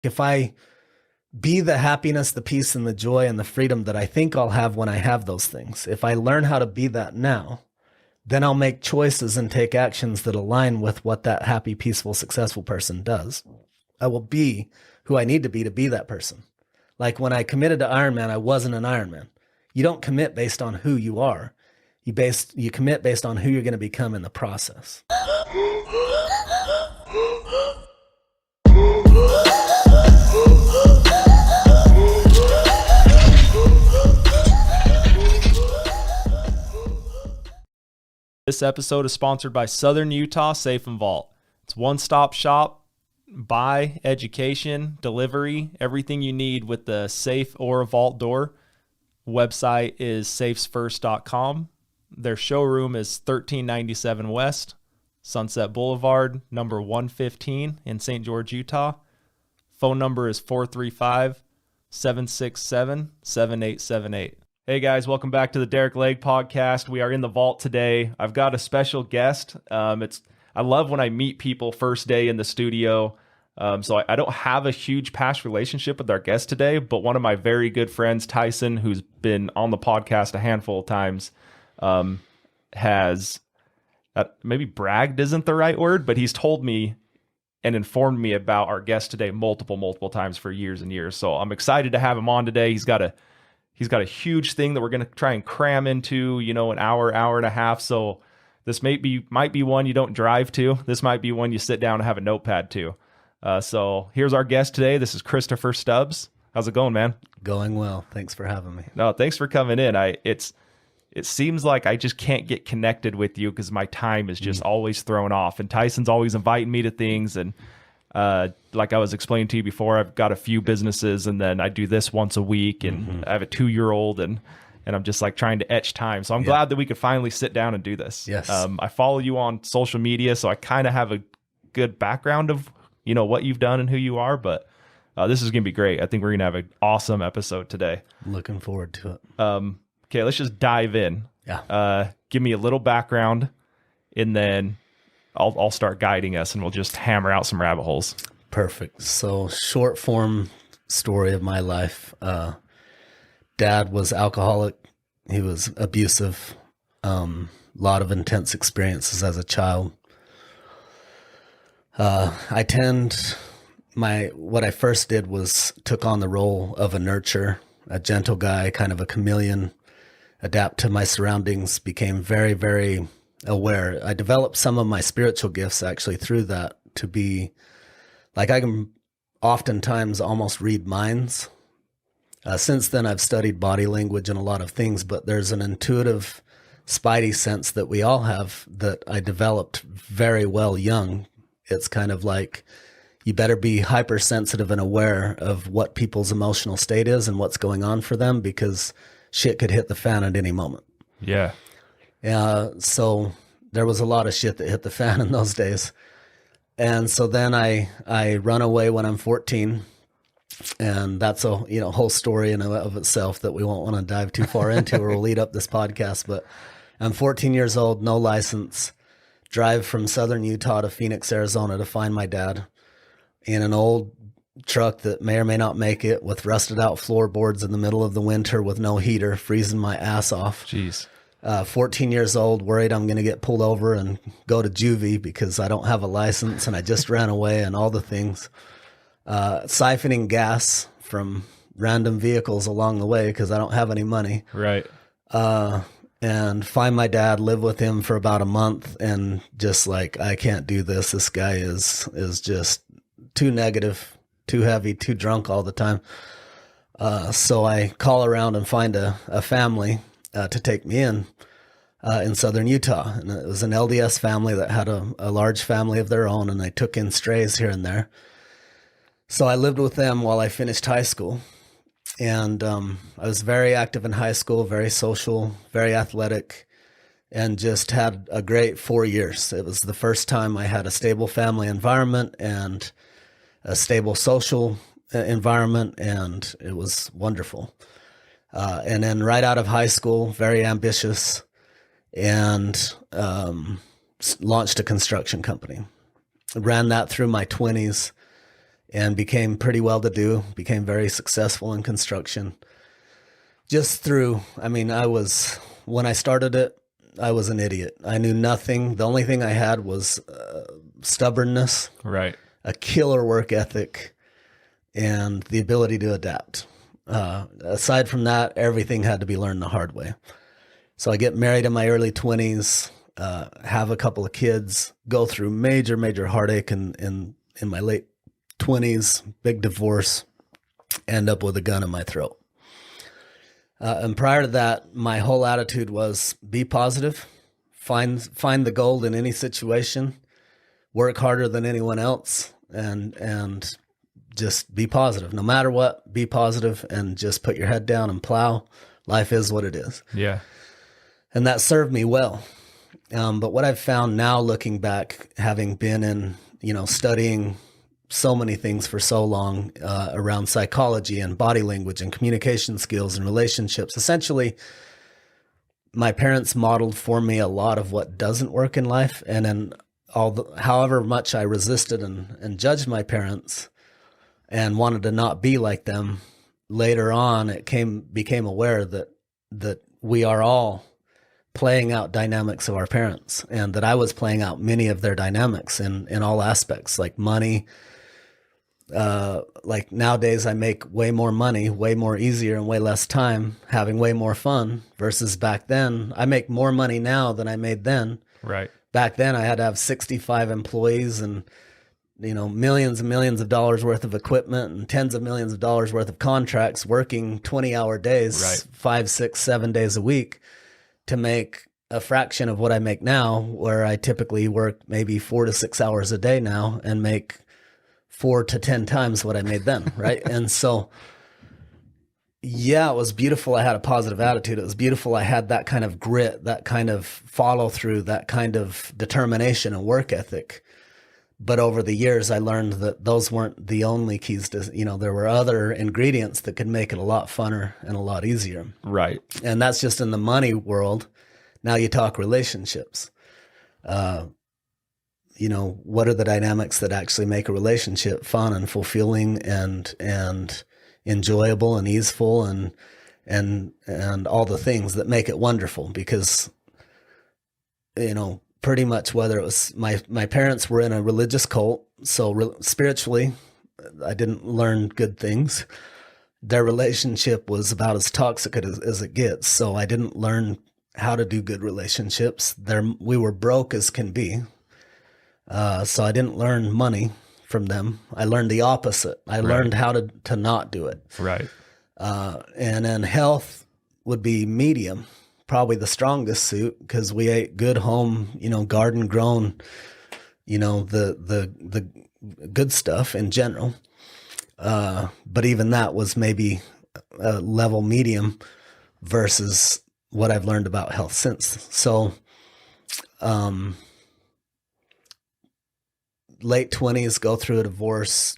If I be the happiness, the peace, and the joy and the freedom that I think I'll have when I have those things, if I learn how to be that now, then I'll make choices and take actions that align with what that happy, peaceful, successful person does. I will be who I need to be that person. Like when I committed to Ironman, I wasn't an Ironman. You don't commit based on who you are. You commit based on who you're going to become in the process. This episode is sponsored by Southern Utah Safe and Vault. It's one-stop shop, buy, education, delivery, everything you need with the safe or a vault door. Website is safesfirst.com. Their showroom is 1397 West, Sunset Boulevard, number 115 in St. George, Utah. Phone number is 435-767-7878. Hey guys, welcome back to the Derick Legg podcast. We are in the vault today. I've got a special guest. I love when I meet people first day in the studio. So I don't have a huge past relationship with our guest today, but one of my very good friends, Tyson, who's been on the podcast a handful of times, has maybe bragged isn't the right word, but he's told me and informed me about our guest today multiple times for years and years. So I'm excited to have him on today. He's got a huge thing that we're going to try and cram into, an hour and a half. So this might be one you don't drive to. This might be one you sit down and have a notepad to. So here's our guest today. This is Christopher Stubbs. How's it going, man? Going well. Thanks for having me. No, thanks for coming in. It seems like I just can't get connected with you because my time is just always thrown off. And Tyson's always inviting me to things. And like I was explaining to you before, I've got a few businesses, and then I do this once a week, and I have a 2-year-old, and I'm just like trying to etch time. So I'm glad that we could finally sit down and do this. Yes. I follow you on social media, so I kind of have a good background of what you've done and who you are, but this is going to be great. I think we're going to have an awesome episode today. Looking forward to it. Okay, let's just dive in. Yeah. Give me a little background, and then I'll start guiding us, and we'll just hammer out some rabbit holes. Perfect. So short form story of my life. Dad was alcoholic. He was abusive. Lot of intense experiences as a child. What I first did was took on the role of a nurturer, a gentle guy, kind of a chameleon, adapt to my surroundings, became very, very aware. I developed some of my spiritual gifts actually through that to be like, I can oftentimes almost read minds. Since then, I've studied body language and a lot of things, but there's an intuitive spidey sense that we all have that I developed very well young. It's kind of like you better be hypersensitive and aware of what people's emotional state is and what's going on for them, because shit could hit the fan at any moment. Yeah. So there was a lot of shit that hit the fan in those days. And so then I run away when I'm 14. And that's a whole story in and of itself that we won't want to dive too far into, or we'll lead up this podcast. But I'm 14 years old, no license, drive from southern Utah to Phoenix, Arizona to find my dad in an old truck that may or may not make it, with rusted out floorboards in the middle of the winter with no heater, freezing my ass off. Jeez. 14 years old, worried I'm going to get pulled over and go to juvie because I don't have a license and I just ran away and all the things. Siphoning gas from random vehicles along the way because I don't have any money. Right. And find my dad, live with him for about a month, and just like, I can't do this. This guy is just too negative, too heavy, too drunk all the time. So I call around and find a family to take me in southern Utah. And it was an LDS family that had a large family of their own, and they took in strays here and there. So I lived with them while I finished high school. And I was very active in high school, very social, very athletic, and just had a great 4 years. It was the first time I had a stable family environment and a stable social environment, and it was wonderful. And then right out of high school, very ambitious, and launched a construction company. Ran that through my 20s. and became pretty well to do, became very successful in construction. Just through, when I started it, I was an idiot. I knew nothing. The only thing I had was stubbornness, Right. a killer work ethic, and the ability to adapt. Aside from that, everything had to be learned the hard way. So I get married in my early 20s, have a couple of kids, go through major, major heartache in my late 20s, big divorce, end up with a gun in my throat. And prior to that, my whole attitude was be positive, find the gold in any situation, work harder than anyone else, and just be positive. No matter what, be positive and just put your head down and plow. Life is what it is. Yeah. And that served me well. But what I've found now, looking back, having been in, studying so many things for so long around psychology and body language and communication skills and relationships, essentially, my parents modeled for me a lot of what doesn't work in life. And then however much I resisted and judged my parents and wanted to not be like them, later on it became aware that we are all playing out dynamics of our parents, and that I was playing out many of their dynamics in all aspects, like money. Like nowadays I make way more money, way more easier in way less time, having way more fun, versus back then I make more money now than I made then. Right. Back then I had to have 65 employees and, millions and millions of dollars worth of equipment and tens of millions of dollars worth of contracts, working 20-hour days, Right. 5, 6, 7 days a week to make a fraction of what I make now, where I typically work maybe 4 to 6 hours a day now and make 4 to 10 times what I made then. Right. And so, yeah, it was beautiful. I had a positive attitude. It was beautiful. I had that kind of grit, that kind of follow through, that kind of determination and work ethic. But over the years, I learned that those weren't the only keys to, there were other ingredients that could make it a lot funner and a lot easier. Right. And that's just in the money world. Now you talk relationships. What are the dynamics that actually make a relationship fun and fulfilling and enjoyable and easeful and all the things that make it wonderful? Because, pretty much whether it was my parents were in a religious cult, so spiritually, I didn't learn good things. Their relationship was about as toxic as it gets. So I didn't learn how to do good relationships. We were broke as can be. So I didn't learn money from them. I learned the opposite. I learned how to not do it. Right. And then health would be medium, probably the strongest suit, because we ate good home, garden grown, the good stuff in general. But even that was maybe a level medium versus what I've learned about health since. So, late 20s, go through a divorce,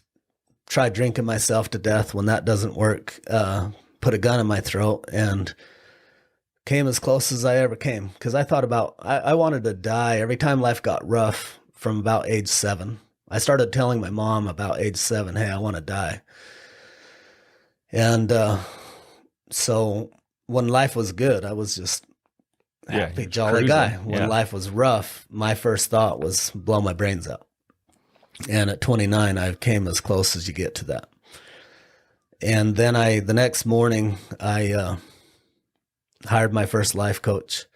try drinking myself to death. When that doesn't work, put a gun in my throat, and came as close as I ever came. Because I thought I wanted to die every time life got rough from about age 7. I started telling my mom about age 7, hey, I want to die. And so when life was good, I was just happy, jolly guy. When life was rough, my first thought was blow my brains out. And at 29, I came as close as you get to that. And then the next morning, I hired my first life coach,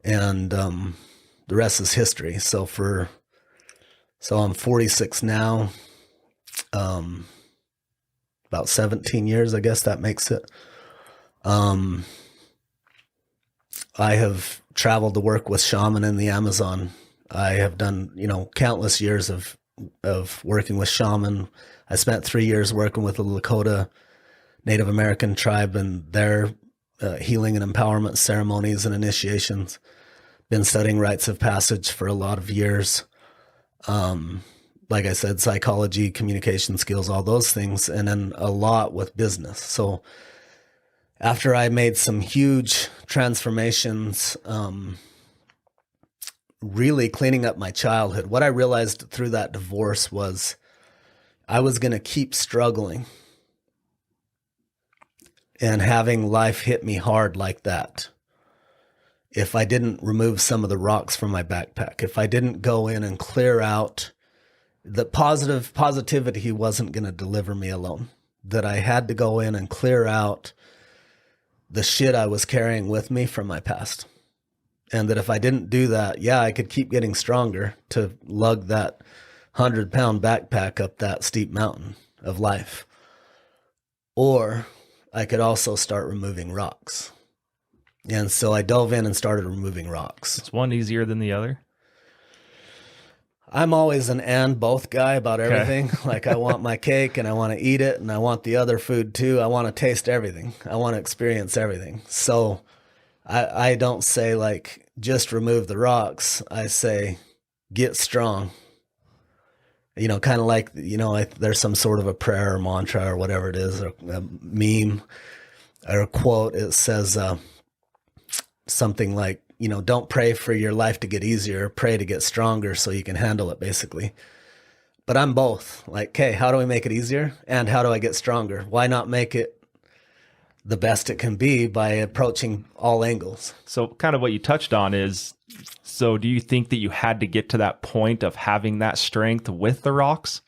and the rest is history. So I'm 46 now, about 17 years, I guess that makes it. I have traveled to work with shaman in the Amazon. I have done, countless years of working with shaman. I spent 3 years working with the Lakota Native American tribe and their healing and empowerment ceremonies and initiations. Been studying rites of passage for a lot of years. Like I said, psychology, communication skills, all those things, and then a lot with business. So after I made some huge transformations, really cleaning up my childhood, what I realized through that divorce was I was going to keep struggling and having life hit me hard like that if I didn't remove some of the rocks from my backpack, if I didn't go in and clear out the positivity wasn't going to deliver me alone, that I had to go in and clear out the shit I was carrying with me from my past. And that if I didn't do that, yeah, I could keep getting stronger to lug that 100-pound backpack up that steep mountain of life. Or I could also start removing rocks. And so I dove in and started removing rocks. Is one easier than the other? I'm always an and both guy about everything. Like I want my cake and I want to eat it and I want the other food too. I want to taste everything. I want to experience everything. So I don't say like just remove the rocks. I say get strong. You know, kind of like, you know, there's some sort of a prayer or mantra or whatever it is, or a meme or a quote. It says something like, you know, don't pray for your life to get easier, pray to get stronger so you can handle it, basically. But I'm both. Like, okay, how do we make it easier? And how do I get stronger? Why not make it the best it can be by approaching all angles? So kind of what you touched on is, so do you think that you had to get to that point of having that strength with the rocks,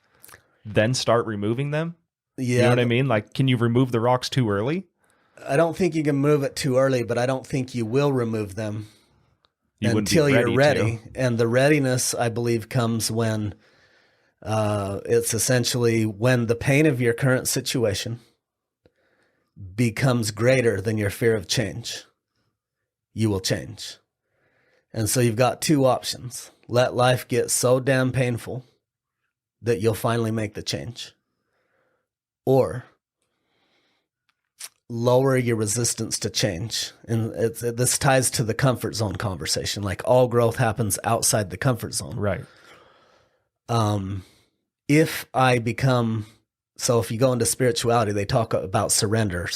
then start removing them? Yeah. You know what I mean? Like, can you remove the rocks too early? I don't think you can move it too early, but I don't think you will remove them until you're ready. And the readiness, I believe, comes when it's essentially when the pain of your current situation becomes greater than your fear of change, you will change. And so you've got two options. Let life get so damn painful that you'll finally make the change. Or lower your resistance to change. And this ties to the comfort zone conversation. Like all growth happens outside the comfort zone. Right. If you go into spirituality, they talk about surrender.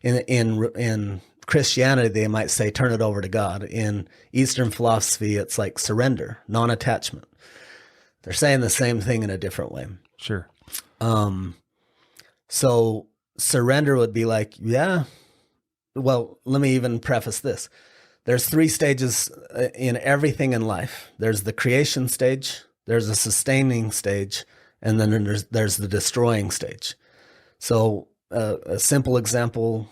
In Christianity, they might say, turn it over to God. In Eastern philosophy, it's like surrender, non-attachment. They're saying the same thing in a different way. Sure. So surrender would be like, yeah, well, let me even preface this. There's 3 stages in everything in life. There's the creation stage, there's a sustaining stage, and then there's the destroying stage. So a simple example,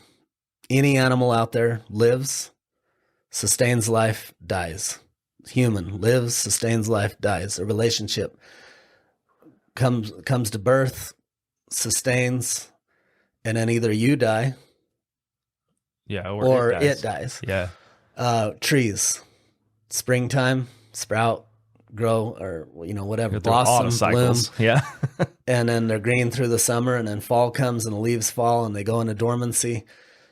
any animal out there lives, sustains life, dies. Human lives, sustains life, dies. A relationship comes to birth, sustains, and then either you die, or it dies. Yeah. Trees, springtime, sprout, grow, or whatever, They're autumn blossom, cycles. bloom, Yeah. and then they're green through the summer, and then fall comes and the leaves fall and they go into dormancy.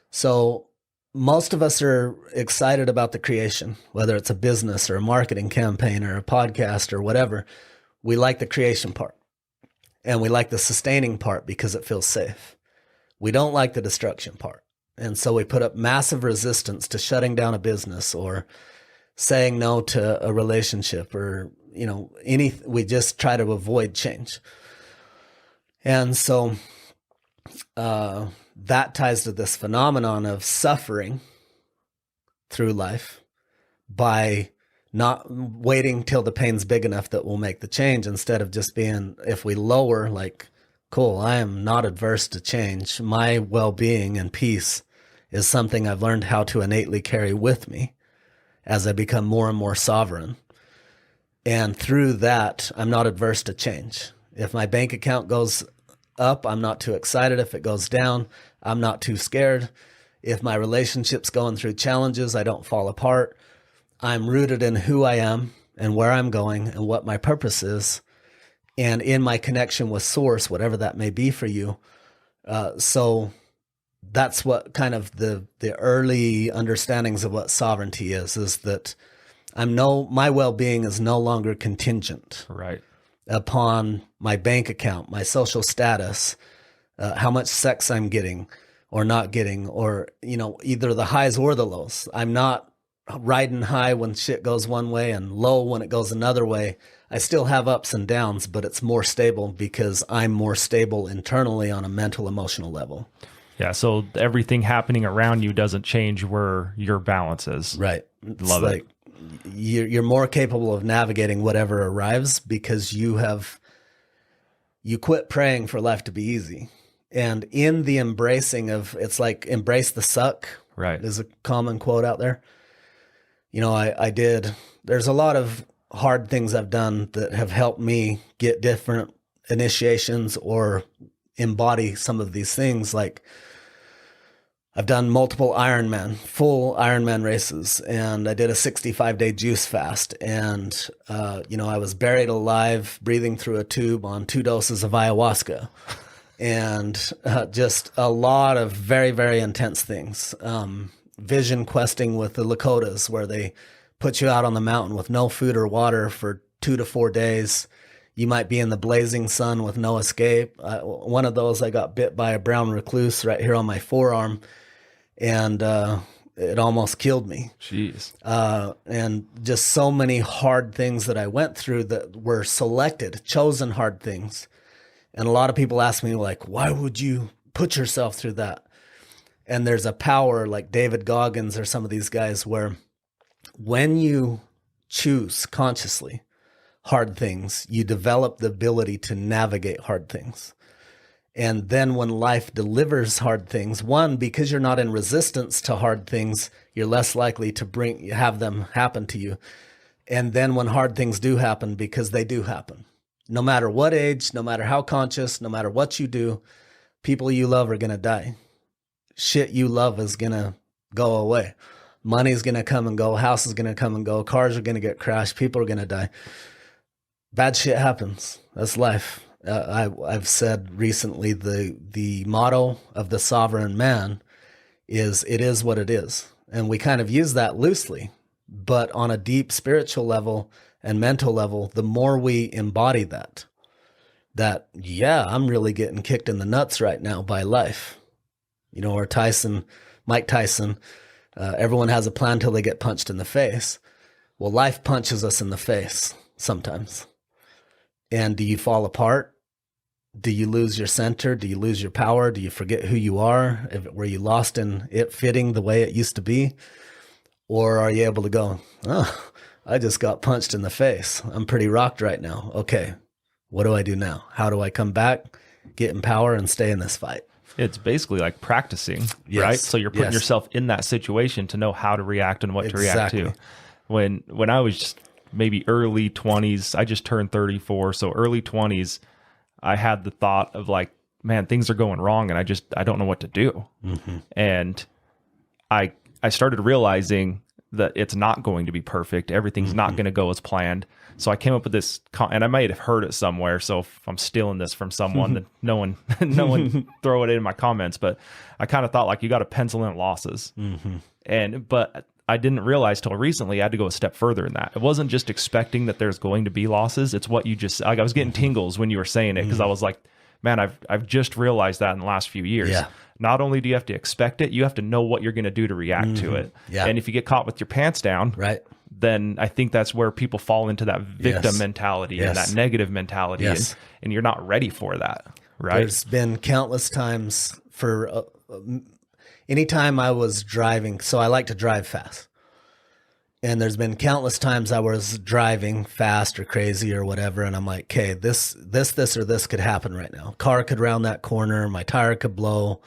So most of us are excited about the creation, whether it's a business or a marketing campaign or a podcast or whatever. We like the creation part. And we like the sustaining part because it feels safe. We don't like the destruction part. And so we put up massive resistance to shutting down a business or saying no to a relationship or, we just try to avoid change. And so that ties to this phenomenon of suffering through life by not waiting till the pain's big enough that we'll make the change, instead of just being, if we lower, like, cool, I am not adverse to change. My well-being and peace is something I've learned how to innately carry with me as I become more and more sovereign. And through that, I'm not adverse to change. If my bank account goes up, I'm not too excited. If it goes down, I'm not too scared. If my relationship's going through challenges, I don't fall apart. I'm rooted in who I am and where I'm going and what my purpose is, and in my connection with source, whatever that may be for you. So that's what kind of the early understandings of what sovereignty is that my well-being is no longer contingent Right. upon my bank account, my social status, how much sex I'm getting or not getting, or, either the highs or the lows. I'm not riding high when shit goes one way and low when it goes another way. I still have ups and downs, but it's more stable because I'm more stable internally on a mental, emotional level. Yeah. So everything happening around you doesn't change where your balance is. Right. Love it. You're more capable of navigating whatever arrives because you quit praying for life to be easy. And in the embracing of, it's like embrace the suck. Right. Is a common quote out there. There's a lot of hard things I've done that have helped me get different initiations or embody some of these things. Like I've done multiple full Ironman races, and I did a 65-day juice fast. And, I was buried alive, breathing through a tube on 2 doses of ayahuasca. And just a lot of very, very intense things. Vision questing with the Lakotas, where they put you out on the mountain with no food or water for 2 to 4 days. You might be in the blazing sun with no escape. One of those, I got bit by a brown recluse right here on my forearm, and it almost killed me. Jeez. And just so many hard things that I went through that were chosen hard things. And a lot of people ask me, like, why would you put yourself through that? And there's a power like David Goggins or some of these guys where when you choose consciously hard things, you develop the ability to navigate hard things. And then when life delivers hard things, one, because you're not in resistance to hard things, you're less likely to have them happen to you. And then when hard things do happen, because they do happen, no matter what age, no matter how conscious, no matter what you do, people you love are going to die. Shit you love is going to go away. Money's going to come and go. House is going to come and go. Cars are going to get crashed. People are going to die. Bad shit happens. That's life. I've said recently the motto of the sovereign man is, it is what it is. And we kind of use that loosely, but on a deep spiritual level and mental level, the more we embody that, yeah, I'm really getting kicked in the nuts right now by life. Or Mike Tyson, everyone has a plan till they get punched in the face. Well, life punches us in the face sometimes. And do you fall apart? Do you lose your center? Do you lose your power? Do you forget who you are? Were you lost in it fitting the way it used to be? Or are you able to go, oh, I just got punched in the face. I'm pretty rocked right now. Okay, what do I do now? How do I come back, get in power, and stay in this fight? It's basically like practicing, right? So you're putting yourself in that situation to know how to react and what to react to. When I was just maybe early 20s, I just turned 34. So early 20s, I had the thought of like, man, things are going wrong and I don't know what to do. Mm-hmm. And I started realizing that it's not going to be perfect. Everything's not going to go as planned. So I came up with this, and I might have heard it somewhere. So if I'm stealing this from someone, then no one throw it in my comments. But I kind of thought like you got to pencil in losses. Mm-hmm. But I didn't realize till recently I had to go a step further in that. It wasn't just expecting that there's going to be losses. It's what you just, like I was getting tingles when you were saying it, because I was like, man, I've just realized that in the last few years. Yeah. Not only do you have to expect it, you have to know what you're going to do to react to it. Yeah. And if you get caught with your pants down, right, then I think that's where people fall into that victim mentality and that negative mentality. And you're not ready for that, right? There's been countless times for anytime I was driving. So I like to drive fast. And there's been countless times I was driving fast or crazy or whatever. And I'm like, okay, this or this could happen right now. Car could round that corner. My tire could blow.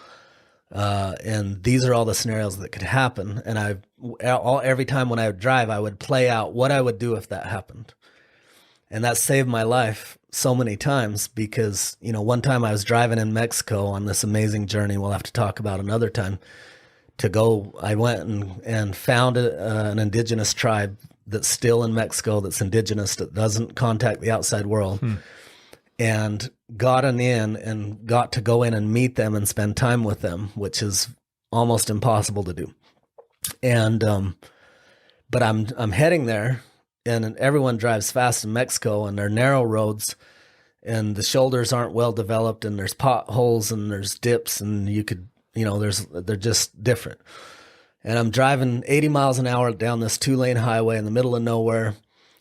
And these are all the scenarios that could happen. And every time when I would drive, I would play out what I would do if that happened. And that saved my life so many times because, one time I was driving in Mexico on this amazing journey we'll have to talk about another time to go. I went and found an indigenous tribe that's still in Mexico, that's indigenous, that doesn't contact the outside world. And got in and got to go in and meet them and spend time with them, which is almost impossible to do. And, but I'm heading there, and everyone drives fast in Mexico, and they're narrow roads, and the shoulders aren't well developed, and there's potholes and there's dips, and you could, they're just different. And I'm driving 80 miles an hour down this 2-lane highway in the middle of nowhere.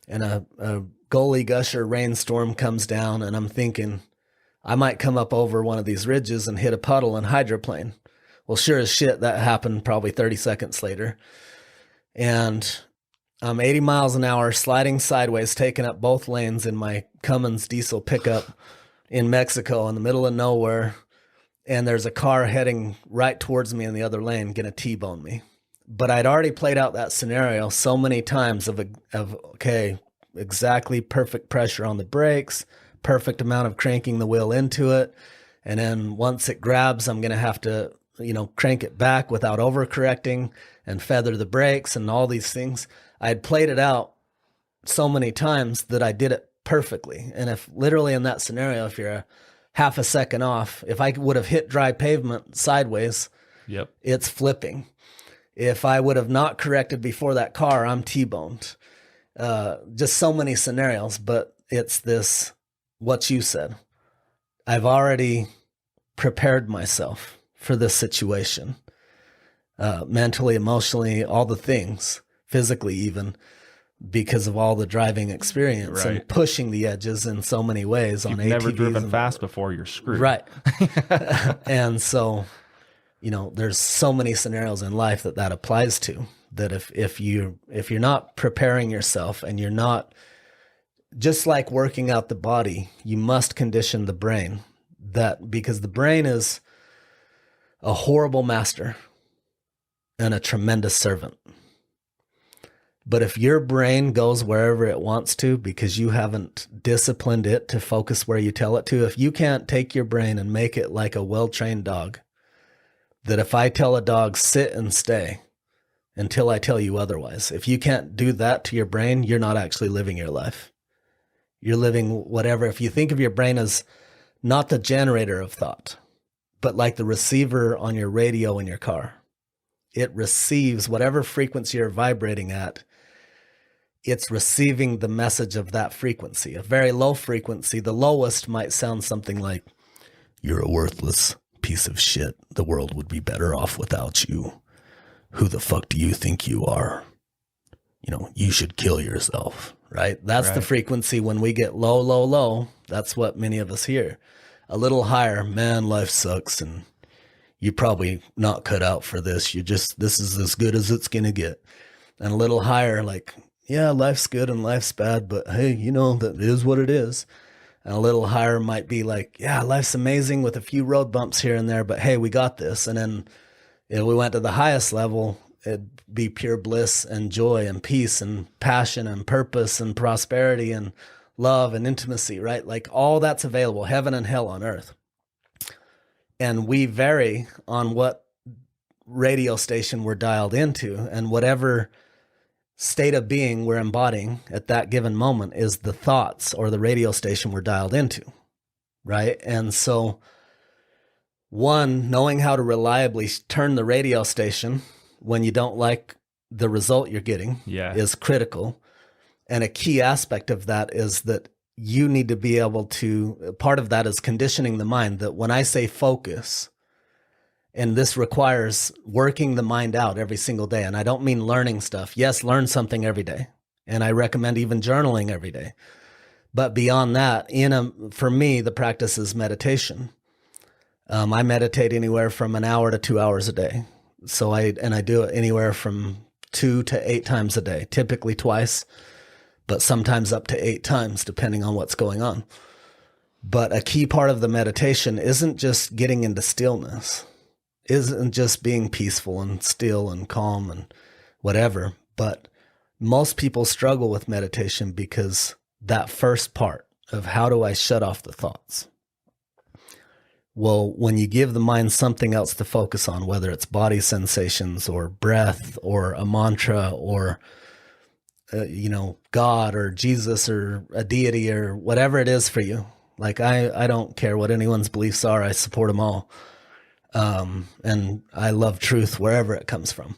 And a goalie gusher rainstorm comes down, and I'm thinking I might come up over one of these ridges and hit a puddle and hydroplane. Well, sure as shit, that happened probably 30 seconds later. And I'm 80 miles an hour sliding sideways, taking up both lanes in my Cummins diesel pickup in Mexico in the middle of nowhere. And there's a car heading right towards me in the other lane, going to T-bone me. But I'd already played out that scenario so many times of okay, exactly perfect pressure on the brakes, perfect amount of cranking the wheel into it. And then once it grabs, I'm going to have to, crank it back without overcorrecting and feather the brakes and all these things. I had played it out so many times that I did it perfectly. And if literally in that scenario, if you're a half a second off, if I would have hit dry pavement sideways, yep, it's flipping. If I would have not corrected before that car, I'm T-boned. Just so many scenarios, but it's this, what you said. I've already prepared myself for this situation, mentally, emotionally, all the things, physically even, because of all the driving experience and pushing the edges in so many ways on ATVs. You've never driven fast before, you're screwed. Right. And so, there's so many scenarios in life that applies to, that if you're not preparing yourself, and you're not, just like working out the body, you must condition the brain, because the brain is a horrible master and a tremendous servant. But if your brain goes wherever it wants to because you haven't disciplined it to focus where you tell it to, if you can't take your brain and make it like a well-trained dog, that if I tell a dog sit and stay until I tell you otherwise, if you can't do that to your brain, you're not actually living your life. You're living whatever. If you think of your brain as not the generator of thought, but like the receiver on your radio in your car, it receives whatever frequency you're vibrating at. It's receiving the message of that frequency. A very low frequency, the lowest might sound something like, "You're a worthless piece of shit. The world would be better off without you. Who the fuck do you think you are? You should kill yourself," right? That's the frequency. When we get low, low, low, that's what many of us hear. A little higher, man, life sucks, and you're probably not cut out for this. This is as good as it's going to get. And a little higher, like, yeah, life's good and life's bad, but hey, that is what it is. And a little higher might be like, yeah, life's amazing with a few road bumps here and there, but hey, we got this. And then if we went to the highest level, it'd be pure bliss and joy and peace and passion and purpose and prosperity and love and intimacy, right? Like all that's available, heaven and hell on earth. And we vary on what radio station we're dialed into, and whatever state of being we're embodying at that given moment is the thoughts or the radio station we're dialed into, right? And so one, knowing how to reliably turn the radio station when you don't like the result you're getting is critical. And a key aspect of that is that you need to be able to, part of that is conditioning the mind, that when I say focus, and this requires working the mind out every single day. And I don't mean learning stuff. Yes, learn something every day. And I recommend even journaling every day. But beyond that, for me, the practice is meditation. I meditate anywhere from an hour to 2 hours a day. So I do it anywhere from 2 to 8 times a day, typically twice, but sometimes up to 8 times, depending on what's going on. But a key part of the meditation isn't just getting into stillness, isn't just being peaceful and still and calm and whatever. But most people struggle with meditation because that first part of how do I shut off the thoughts? Well, when you give the mind something else to focus on, whether it's body sensations or breath or a mantra or, God or Jesus or a deity or whatever it is for you. Like I don't care what anyone's beliefs are. I support them all. And I love truth wherever it comes from.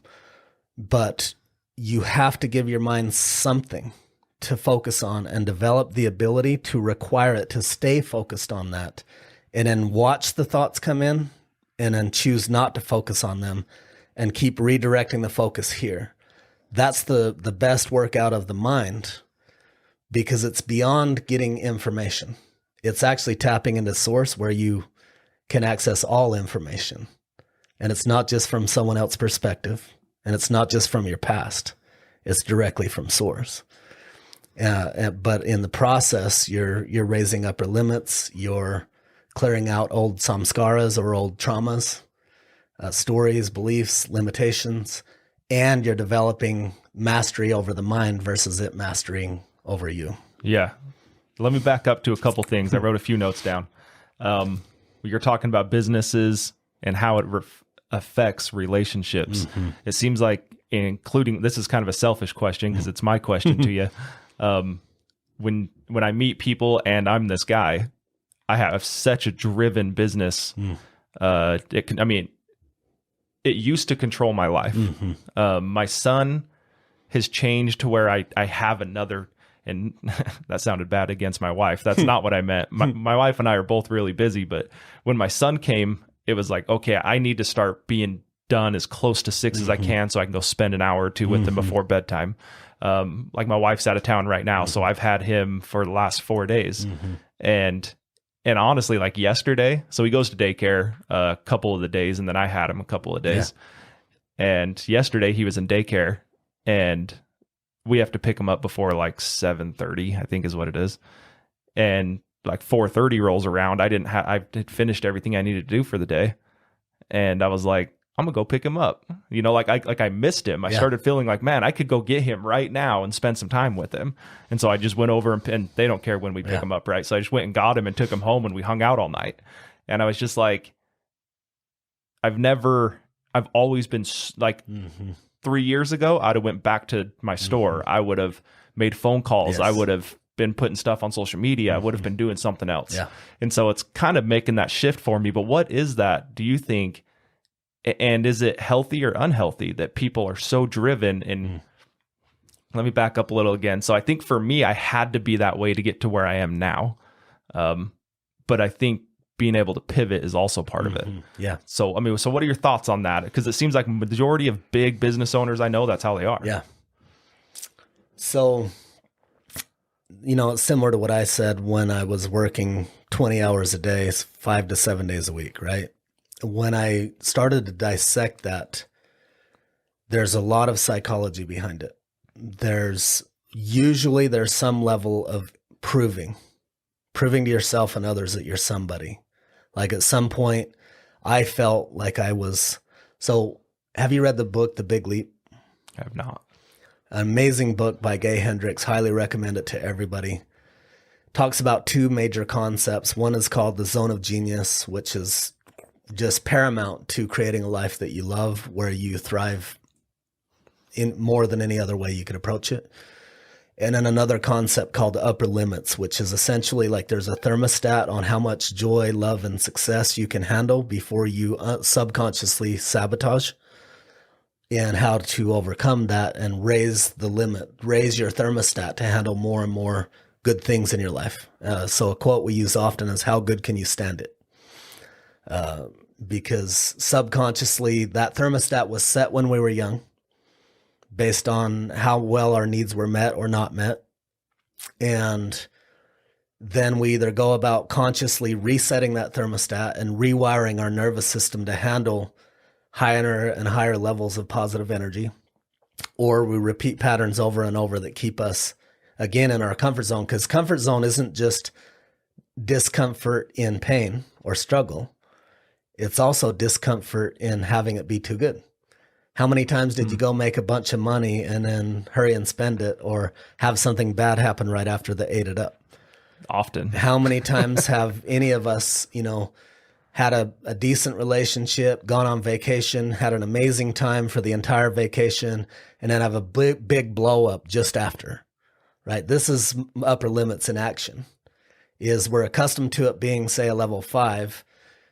But you have to give your mind something to focus on and develop the ability to require it to stay focused on that, and then watch the thoughts come in and then choose not to focus on them and keep redirecting the focus here. That's the best workout of the mind, because it's beyond getting information. It's actually tapping into source where you can access all information. And it's not just from someone else's perspective, and it's not just from your past. It's directly from source. But in the process, you're raising upper limits, you're clearing out old samskaras or old traumas, stories, beliefs, limitations, and you're developing mastery over the mind versus it mastering over you. Yeah. Let me back up to a couple things. I wrote a few notes down. You're talking about businesses and how it affects relationships. Mm-hmm. It seems like, including, this is kind of a selfish question because it's my question to you. When I meet people and I'm this guy, I have such a driven business. It used to control my life. Mm-hmm. My son has changed to where I have another, and that sounded bad against my wife. That's not what I meant. My wife and I are both really busy, but when my son came, it was like, okay, I need to start being done as close to 6 as I can so I can go spend an hour or two with him before bedtime. Like my wife's out of town right now, so I've had him for the last 4 days. And honestly, like yesterday, so he goes to daycare a couple of the days, and then I had him a couple of days. Yeah. And yesterday he was in daycare, and we have to pick him up before like 7:30, I think is what it is. And like 4:30 rolls around, I had finished everything I needed to do for the day. And I was like, I'm gonna go pick him up. You know, I missed him. I started feeling like, man, I could go get him right now and spend some time with him. And so I just went over and they don't care when we pick him up, right? So I just went and got him and took him home, and we hung out all night. And I was just like, I've always been like, 3 years ago, I'd have went back to my store. I would have made phone calls. I would have been putting stuff on social media. I would have been doing something else. Yeah. And so it's kind of making that shift for me. But what is that, do you think? And is it healthy or unhealthy that people are so driven? And let me back up a little again. So I think for me, I had to be that way to get to where I am now. But I think being able to pivot is also part of it. Yeah. So, so what are your thoughts on that? Because it seems like majority of big business owners I know, that's how they are. Yeah. So, it's similar to what I said when I was working 20 hours a day, 5 to 7 days a week, right? When I started to dissect that, there's a lot of psychology behind it. There's some level of proving to yourself and others that you're somebody. Like at some point I felt like I was. So have you read the book, The Big Leap? I have not. An amazing book by Gay Hendricks. Highly recommend it to everybody. Talks about two major concepts. One is called the zone of genius, which is just paramount to creating a life that you love, where you thrive in more than any other way you could approach it. And then another concept called the upper limits, which is essentially like there's a thermostat on how much joy, love, and success you can handle before you subconsciously sabotage, and how to overcome that and raise the limit, raise your thermostat to handle more and more good things in your life. So a quote we use often is, how good can you stand it? Because subconsciously that thermostat was set when we were young, based on how well our needs were met or not met. And then we either go about consciously resetting that thermostat and rewiring our nervous system to handle higher and higher levels of positive energy, or we repeat patterns over and over that keep us again in our comfort zone. Because comfort zone isn't just discomfort in pain or struggle. It's also discomfort in having it be too good. How many times did you go make a bunch of money and then hurry and spend it, or have something bad happen right after they ate it up? Often. How many times have any of us, had a decent relationship, gone on vacation, had an amazing time for the entire vacation, and then have a big blow up just after, right? This is upper limits in action. Is we're accustomed to it being, say, a level 5.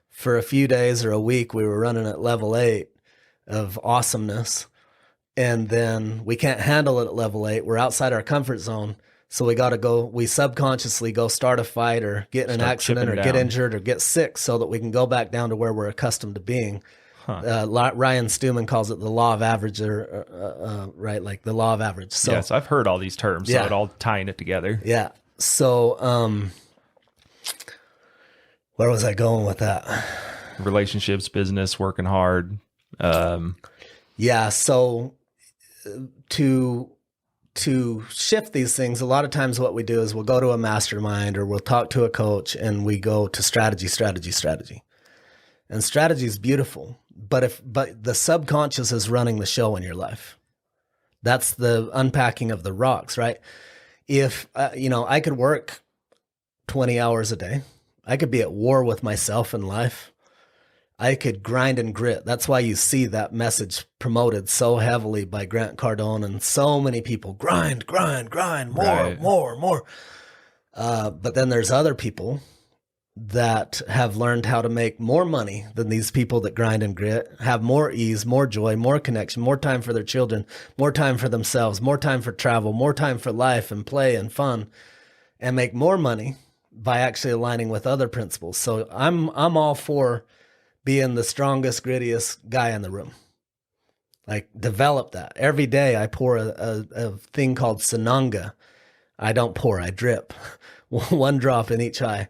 For a few days or a week, we were running at level 8 of awesomeness. And then we can't handle it at level 8. We're outside our comfort zone. So we subconsciously go start a fight or get in an accident or get injured or get sick so that we can go back down to where we're accustomed to being. Ryan Stewman calls it the law of average, right? Like the law of average. So yes, I've heard all these terms, so it all tying it together. Yeah. So, where was I going with that? Relationships, business, working hard. Yeah. So to shift these things, a lot of times what we do is we'll go to a mastermind or we'll talk to a coach and we go to strategy. And strategy is beautiful, but the subconscious is running the show in your life. That's the unpacking of the rocks, right? If, I could work 20 hours a day. I could be at war with myself and life. I could grind and grit. That's why you see that message promoted so heavily by Grant Cardone and so many people. Grind, more. But then there's other people that have learned how to make more money than these people that grind and grit, have more ease, more joy, more connection, more time for their children, more time for themselves, more time for travel, more time for life and play and fun, and make more money by actually aligning with other principles. So I'm all for being the strongest, grittiest guy in the room. Like, develop that. Every day I pour a thing called Sananga. I don't pour, I drip. One drop in each eye.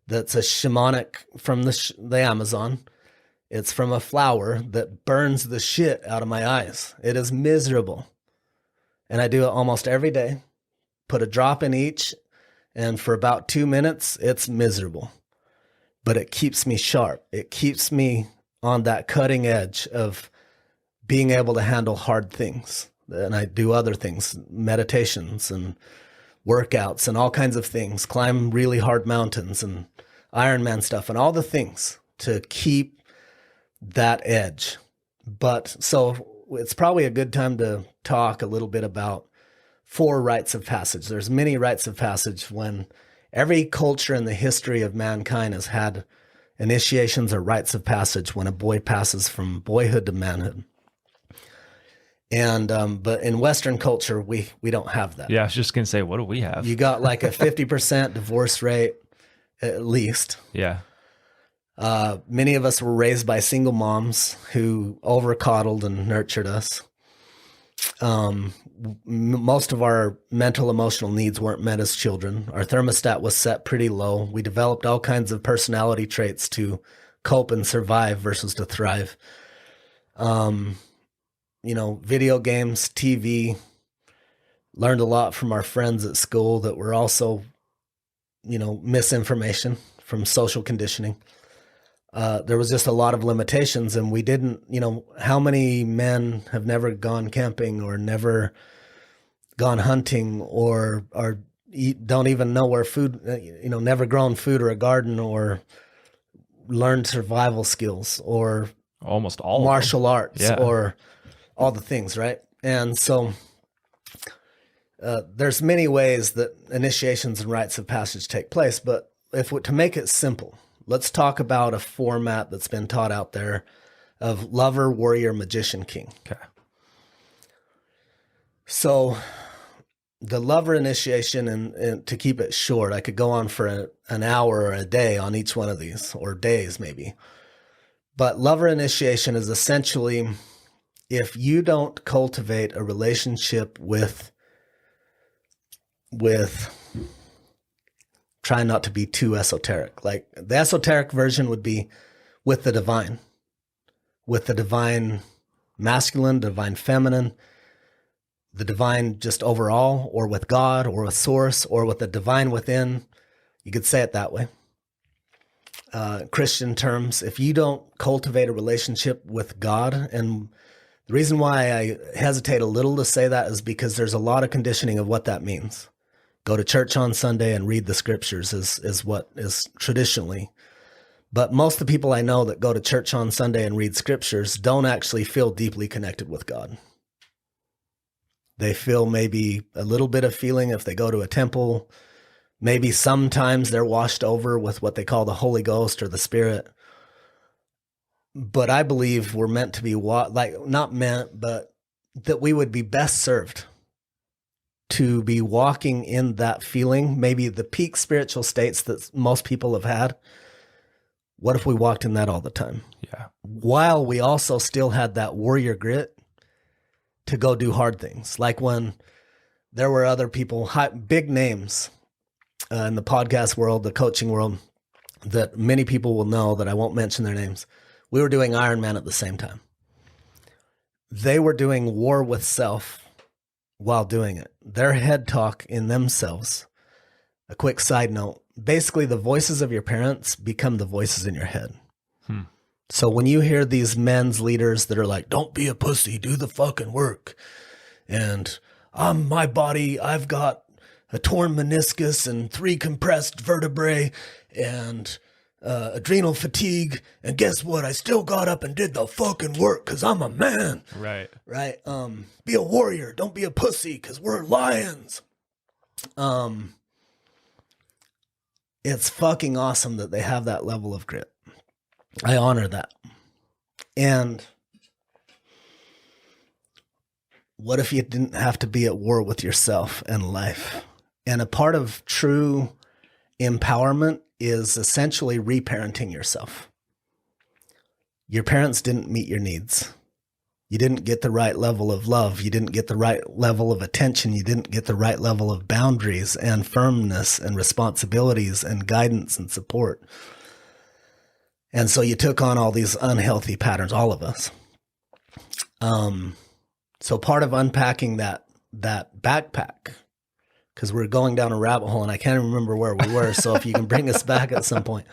That's a shamanic from the Amazon. It's from a flower that burns the shit out of my eyes. It is miserable. And I do it almost every day. Put a drop in each, and for about 2 minutes, it's miserable. But it keeps me sharp. It keeps me on that cutting edge of being able to handle hard things. And I do other things, meditations and workouts and all kinds of things, climb really hard mountains and Ironman stuff and all the things to keep that edge. But so it's probably a good time to talk a little bit about 4 rites of passage. There's many rites of passage. When every culture in the history of mankind has had initiations or rites of passage when a boy passes from boyhood to manhood. And but in Western culture, we don't have that. Yeah, I was just gonna say, what do we have? You got like a 50% divorce rate, at least. Yeah. Many of us were raised by single moms who over-coddled and nurtured us. Most of our mental, emotional needs weren't met as children. Our thermostat was set pretty low. We developed all kinds of personality traits to cope and survive versus to thrive. Video games, TV, learned a lot from our friends at school that were also, misinformation from social conditioning. There was just a lot of limitations, and we didn't, how many men have never gone camping or never gone hunting or don't even know where food, never grown food or a garden or learned survival skills or almost all martial arts or all the things, right? And so there's many ways that initiations and rites of passage take place, but to make it simple, let's talk about a format that's been taught out there of lover, warrior, magician, king. Okay. So the lover initiation, and to keep it short, I could go on for an hour or a day on each one of these, or days maybe. But lover initiation is essentially, if you don't cultivate a relationship with try not to be too esoteric. Like the esoteric version would be with the divine masculine, divine feminine, the divine just overall, or with God, or with source, or with the divine within. You could say it that way. Christian terms, if you don't cultivate a relationship with God, and the reason why I hesitate a little to say that is because there's a lot of conditioning of what that means. Go to church on Sunday and read the scriptures is what is traditionally. But most of the people I know that go to church on Sunday and read scriptures don't actually feel deeply connected with God. They feel maybe a little bit of feeling if they go to a temple. Maybe sometimes they're washed over with what they call the Holy Ghost or the Spirit. But I believe we're meant to be, not meant, but that we would be best served to be walking in that feeling, maybe the peak spiritual states that most people have had, What if we walked in that all the time? Yeah. While we also still had that warrior grit to go do hard things. Like when there were other people, big names in the podcast world, the coaching world, that many people will know that I won't mention their names. We were doing Ironman at the same time. They were doing war with self while doing it. Their head talk in themselves. A quick side note, basically the voices of your parents become the voices in your head. So when you hear these men's leaders that are like, don't be a pussy, do the fucking work. And my body, I've got a torn meniscus and 3 compressed vertebrae and adrenal fatigue. And guess what? I still got up and did the fucking work because I'm a man. Right. Right. Be a warrior. Don't be a pussy because we're lions. It's fucking awesome that they have that level of grit. I honor that. And what if you didn't have to be at war with yourself and life? And a part of true empowerment is essentially reparenting yourself. Your parents didn't meet your needs. You didn't get the right level of love. You didn't get the right level of attention. You didn't get the right level of boundaries and firmness and responsibilities and guidance and support. And so you took on all these unhealthy patterns, all of us. So part of unpacking that backpack, because we're going down a rabbit hole and I can't remember where we were. So if you can bring us back at some point,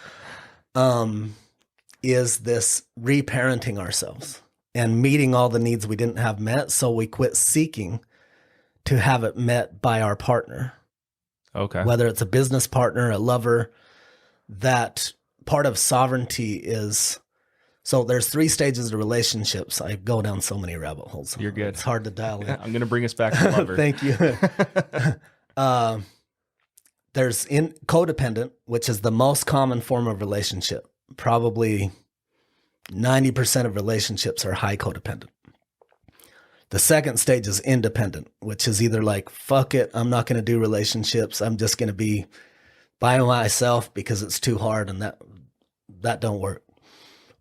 is this reparenting ourselves and meeting all the needs we didn't have met. So we quit seeking to have it met by our partner. Okay. Whether it's a business partner, a lover, that part of sovereignty is, so there's 3 stages of relationships. I go down so many rabbit holes. You're good. It's hard to dial in. I'm going to bring us back to lover. Thank you. There's codependent, which is the most common form of relationship. Probably 90% of relationships are high codependent. The second stage is independent, which is either like, fuck it, I'm not going to do relationships. I'm just going to be by myself because it's too hard and that don't work.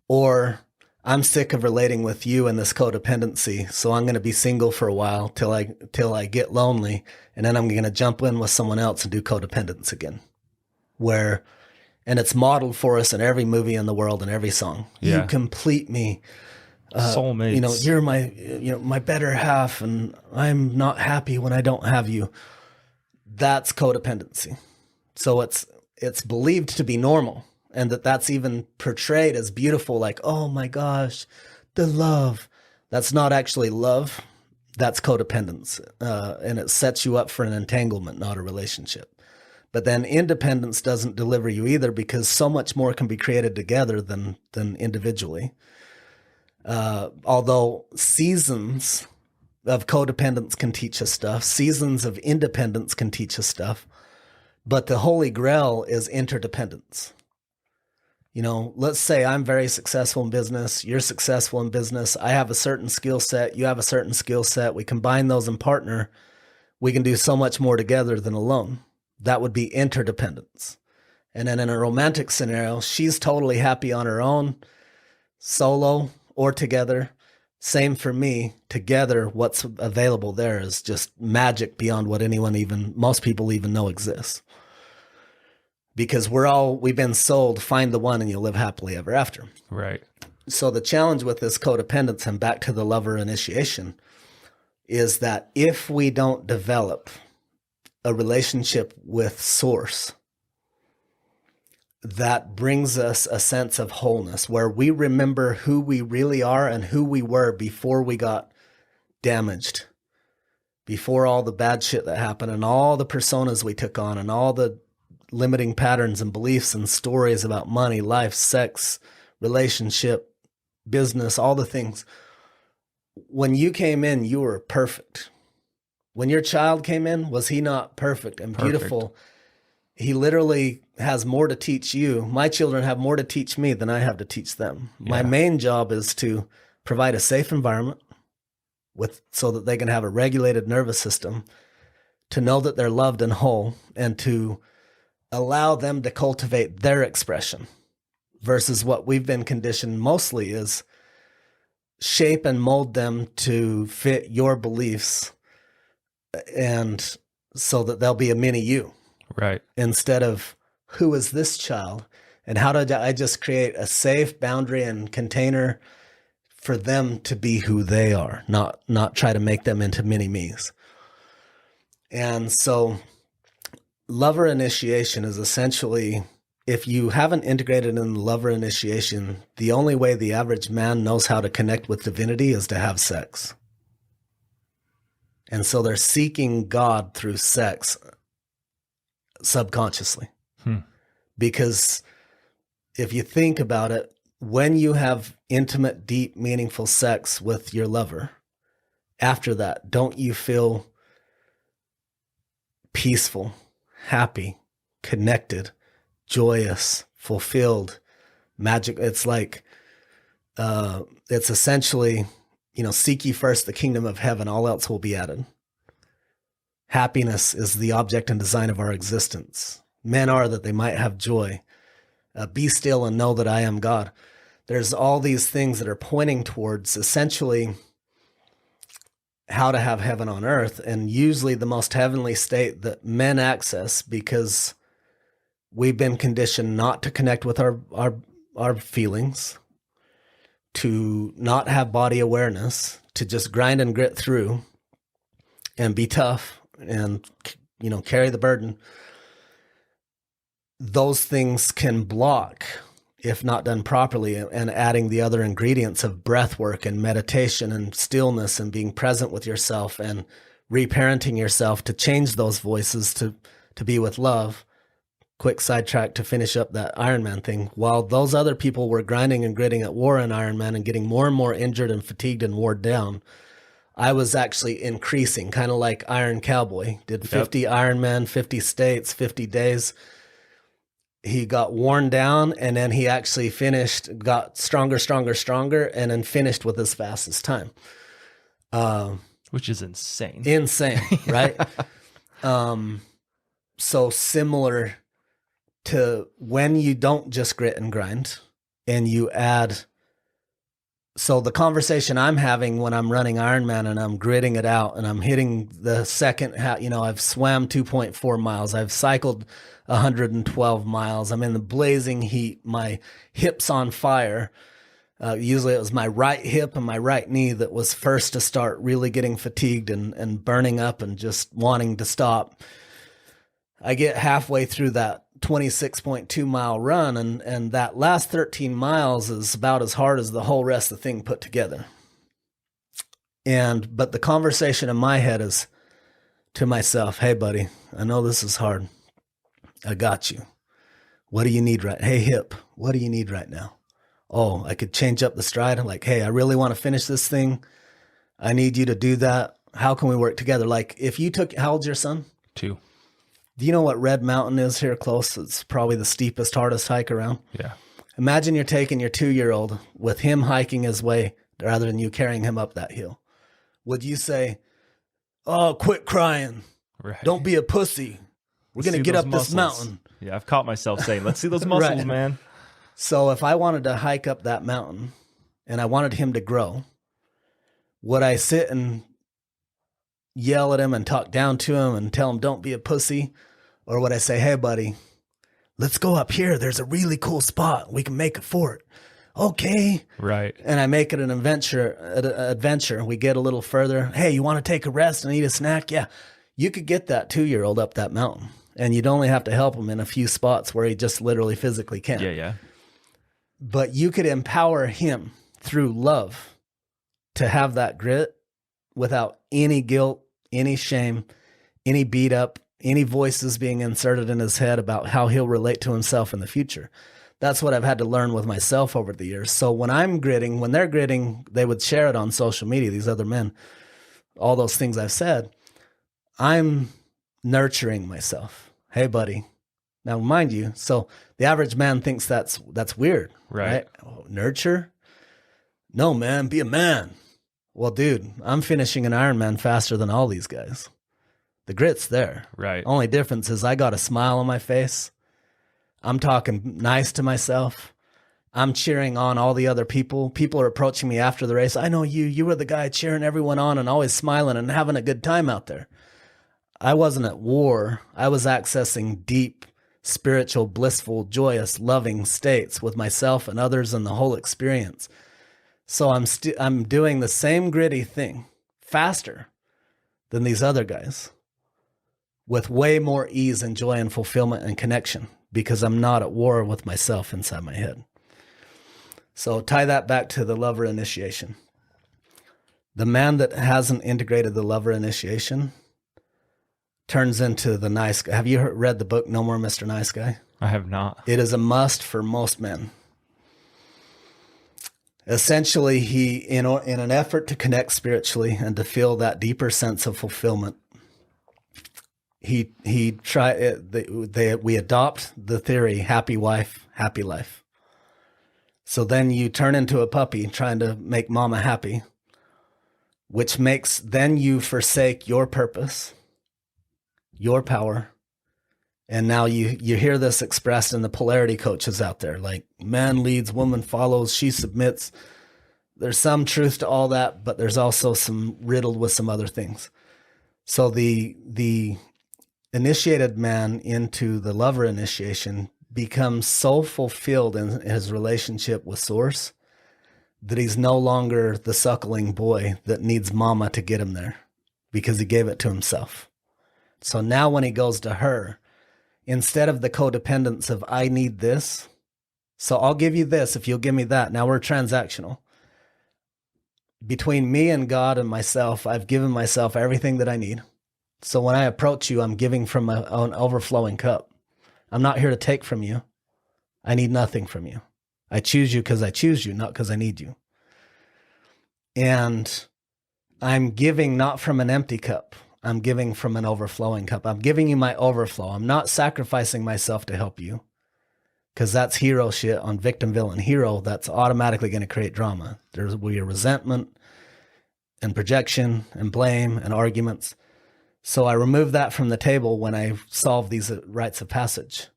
Or I'm sick of relating with you in this codependency, so I'm going to be single for a while till I get lonely, and then I'm going to jump in with someone else and do codependence again. And it's modeled for us in every movie in the world and every song. Yeah. You complete me. Soulmates. You're my better half, and I'm not happy when I don't have you. That's codependency. So it's believed to be normal, and that's even portrayed as beautiful, like, oh my gosh, the love. That's not actually love. That's codependence. And it sets you up for an entanglement, not a relationship. But then independence doesn't deliver you either, because so much more can be created together than individually. Although seasons of codependence can teach us stuff, seasons of independence can teach us stuff, but the holy grail is interdependence. Let's say I'm very successful in business, you're successful in business, I have a certain skill set, you have a certain skill set, we combine those and partner, we can do so much more together than alone. That would be interdependence. And then in a romantic scenario, she's totally happy on her own, solo or together. Same for me. Together, what's available there is just magic beyond what most people even know exists. Because we've been sold, find the one and you'll live happily ever after. Right. So the challenge with this codependence, and back to the lover initiation, is that if we don't develop a relationship with source that brings us a sense of wholeness, where we remember who we really are and who we were before we got damaged, before all the bad shit that happened and all the personas we took on and all the limiting patterns and beliefs and stories about money, life, sex, relationship, business, all the things. When you came in, you were perfect. When your child came in, was he not perfect and beautiful? He literally has more to teach you. My children have more to teach me than I have to teach them. Yeah. My main job is to provide a safe environment so that they can have a regulated nervous system, to know that they're loved and whole, and to allow them to cultivate their expression versus what we've been conditioned mostly is shape and mold them to fit your beliefs, and so that they'll be a mini you. Right. Instead of who is this child and how did I just create a safe boundary and container for them to be who they are, not try to make them into mini me's. And so lover initiation is essentially, if you haven't integrated in the lover initiation, the only way the average man knows how to connect with divinity is to have sex. And so they're seeking God through sex subconsciously. Because if you think about it, when you have intimate, deep, meaningful sex with your lover, after that, don't you feel peaceful, happy, connected, joyous, fulfilled, magic? It's like, it's essentially, seek ye first the kingdom of heaven, all else will be added. Happiness is the object and design of our existence. Men are that they might have joy. Be still and know that I am God. There's all these things that are pointing towards essentially how to have heaven on earth, and usually the most heavenly state that men access, because we've been conditioned not to connect with our feelings, to not have body awareness, to just grind and grit through and be tough and, carry the burden. Those things can block, if not done properly, and adding the other ingredients of breath work and meditation and stillness and being present with yourself and reparenting yourself to change those voices to be with love. Quick sidetrack to finish up that Ironman thing. While those other people were grinding and gritting at war in Ironman and getting more and more injured and fatigued and worn down, I was actually increasing, kind of like Iron Cowboy. Did 50 Ironman, 50 states, 50 days. He got worn down, and then he actually finished, got stronger, and then finished with his fastest time. Which is insane. Insane, right? So similar to when you don't just grit and grind and you add. So the conversation I'm having when I'm running Ironman and I'm gritting it out and I'm hitting the second, I've swam 2.4 miles. I've cycled 112 miles. I'm in the blazing heat. My hip's on fire. Usually it was my right hip and my right knee that was first to start really getting fatigued and burning up and just wanting to stop. I get halfway through that 26.2 mile run, and that last 13 miles is about as hard as the whole rest of the thing put together. But the conversation in my head is to myself, hey buddy, I know this is hard. I got you. What do you need hey hip, what do you need right now? Oh, I could change up the stride. I'm like, hey, I really want to finish this thing. I need you to do that. How can we work together? Like if you how old's your son? 2. Do you know what Red Mountain is here close? It's probably the steepest, hardest hike around. Yeah. Imagine you're taking your 2-year-old with him hiking his way rather than you carrying him up that hill. Would you say, oh, quit crying. Right. Don't be a pussy. We're going to get up this mountain. Yeah, I've caught myself saying, let's see those muscles, Right. man. So if I wanted to hike up that mountain and I wanted him to grow, would I sit and yell at him and talk down to him and tell him, don't be a pussy? Or would I say, hey, buddy, let's go up here. There's a really cool spot. We can make a fort. Okay. Right. And I make it an adventure. We get a little further. Hey, you want to take a rest and eat a snack? Yeah. You could get that 2-year-old up that mountain, and you'd only have to help him in a few spots where he just literally physically can't. Yeah. But you could empower him through love to have that grit without any guilt, any shame, any beat up, any voices being inserted in his head about how he'll relate to himself in the future. That's what I've had to learn with myself over the years. So when they're gritting, they would share it on social media, these other men, all those things I've said. I'm nurturing myself. Hey, buddy. Now, mind you, so the average man thinks that's weird, right? Oh, nurture? No, man, be a man. Well, dude, I'm finishing an Ironman faster than all these guys. The grit's there. Right. Only difference is I got a smile on my face. I'm talking nice to myself. I'm cheering on all the other people. People are approaching me after the race. I know you were the guy cheering everyone on and always smiling and having a good time out there. I wasn't at war. I was accessing deep, spiritual, blissful, joyous, loving states with myself and others and the whole experience. So I'm doing the same gritty thing faster than these other guys with way more ease and joy and fulfillment and connection because I'm not at war with myself inside my head. So tie that back to the lover initiation. The man that hasn't integrated the lover initiation turns into the nice guy. Have you read the book No More Mr. Nice Guy? I have not. It is a must for most men. Essentially, he, in an effort to connect spiritually and to feel that deeper sense of fulfillment, we adopt the theory, happy wife, happy life. So then you turn into a puppy trying to make mama happy, which makes, then you forsake your purpose, your power. And now you hear this expressed in the polarity coaches out there, like man leads, woman follows, she submits. There's some truth to all that, but there's also some riddled with some other things. So the initiated man into the lover initiation becomes so fulfilled in his relationship with Source that he's no longer the suckling boy that needs mama to get him there because he gave it to himself. So now when he goes to her, instead of the codependence of I need this, so I'll give you this if you'll give me that. Now we're transactional. Between me and God and myself, I've given myself everything that I need. So when I approach you, I'm giving from my own overflowing cup. I'm not here to take from you. I need nothing from you. I choose you because I choose you, not because I need you. And I'm giving not from an empty cup. I'm giving from an overflowing cup. I'm giving you my overflow. I'm not sacrificing myself to help you because that's hero shit on victim, villain, hero. That's automatically going to create drama. There's will be resentment and projection and blame and arguments. So I remove that from the table when I solve these rites of passage.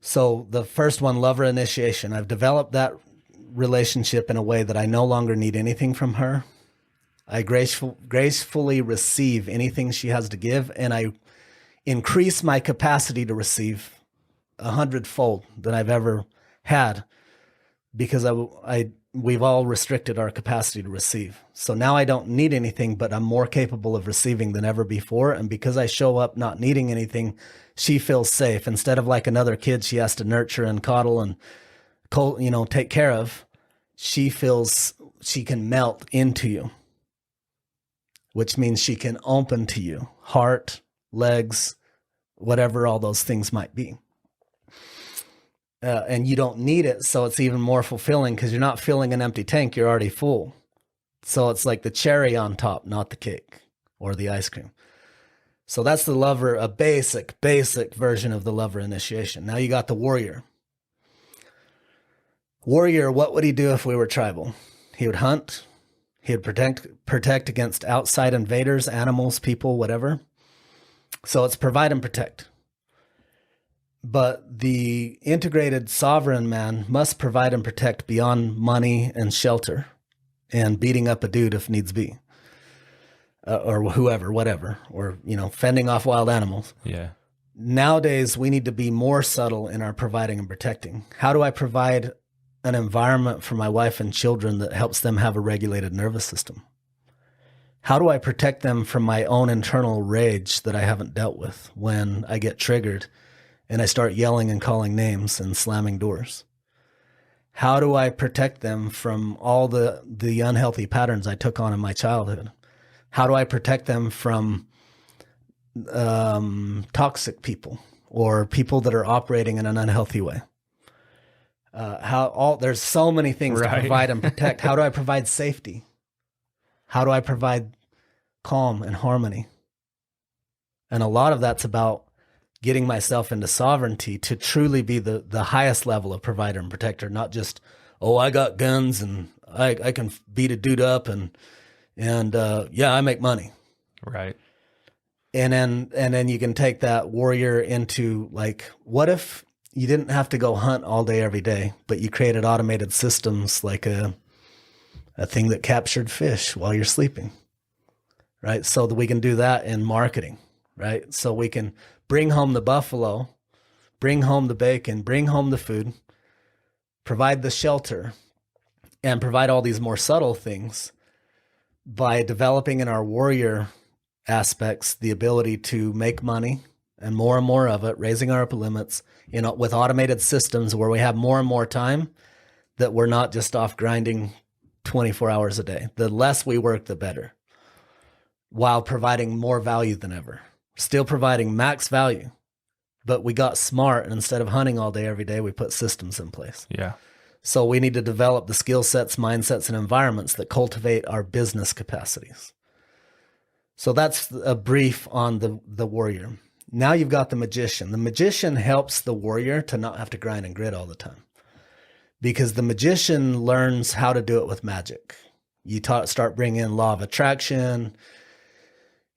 So the first one, lover initiation. I've developed that relationship in a way that I no longer need anything from her. I gracefully receive anything she has to give, and I increase my capacity to receive 100-fold than I've ever had because we've all restricted our capacity to receive. So now I don't need anything, but I'm more capable of receiving than ever before. And because I show up not needing anything, she feels safe. Instead of like another kid she has to nurture and coddle and, take care of, she feels she can melt into you, which means she can open to you, heart, legs, whatever all those things might be. And you don't need it, so it's even more fulfilling because you're not filling an empty tank, you're already full. So it's like the cherry on top, not the cake or the ice cream. So that's the lover, a basic version of the lover initiation. Now you got the warrior. Warrior, what would he do if we were tribal? He would hunt. He would protect against outside invaders, animals, people, whatever. So it's provide and protect. But the integrated sovereign man must provide and protect beyond money and shelter and beating up a dude if needs be. Or whoever, whatever, or, fending off wild animals. Yeah. Nowadays, we need to be more subtle in our providing and protecting. How do I provide an environment for my wife and children that helps them have a regulated nervous system? How do I protect them from my own internal rage that I haven't dealt with when I get triggered and I start yelling and calling names and slamming doors? How do I protect them from all the unhealthy patterns I took on in my childhood? How do I protect them from toxic people or people that are operating in an unhealthy way? There's so many things to provide and protect. How do I provide safety? How do I provide calm and harmony? And a lot of that's about getting myself into sovereignty to truly be the highest level of provider and protector, not just, I got guns and I can beat a dude up and I make money. Right. And then you can take that warrior into like, what if you didn't have to go hunt all day, every day, but you created automated systems like a thing that captured fish while you're sleeping, right? So that we can do that in marketing, right? So we can bring home the buffalo, bring home the bacon, bring home the food, provide the shelter, and provide all these more subtle things by developing in our warrior aspects the ability to make money and more of it, raising our upper limits, with automated systems where we have more and more time that we're not just off grinding 24 hours a day. The less we work, the better, while providing more value than ever. Still providing max value, but we got smart, and instead of hunting all day, every day, we put systems in place. Yeah. So we need to develop the skill sets, mindsets, and environments that cultivate our business capacities. So that's a brief on the warrior. Now you've got the magician. The magician helps the warrior to not have to grind and grit all the time, because the magician learns how to do it with magic. You start bringing in law of attraction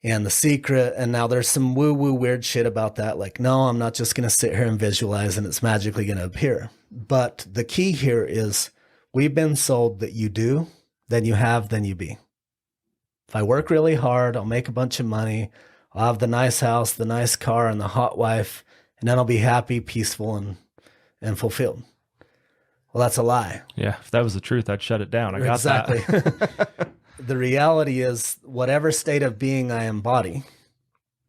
and the secret. And now there's some woo-woo weird shit about that. Like, no, I'm not just going to sit here and visualize and it's magically going to appear. But the key here is we've been sold that you do, then you have, then you be. If I work really hard, I'll make a bunch of money. I'll have the nice house, the nice car, and the hot wife, and then I'll be happy, peaceful, and fulfilled. Well, that's a lie. Yeah. If that was the truth, I'd shut it down. I got exactly. that. The reality is whatever state of being I embody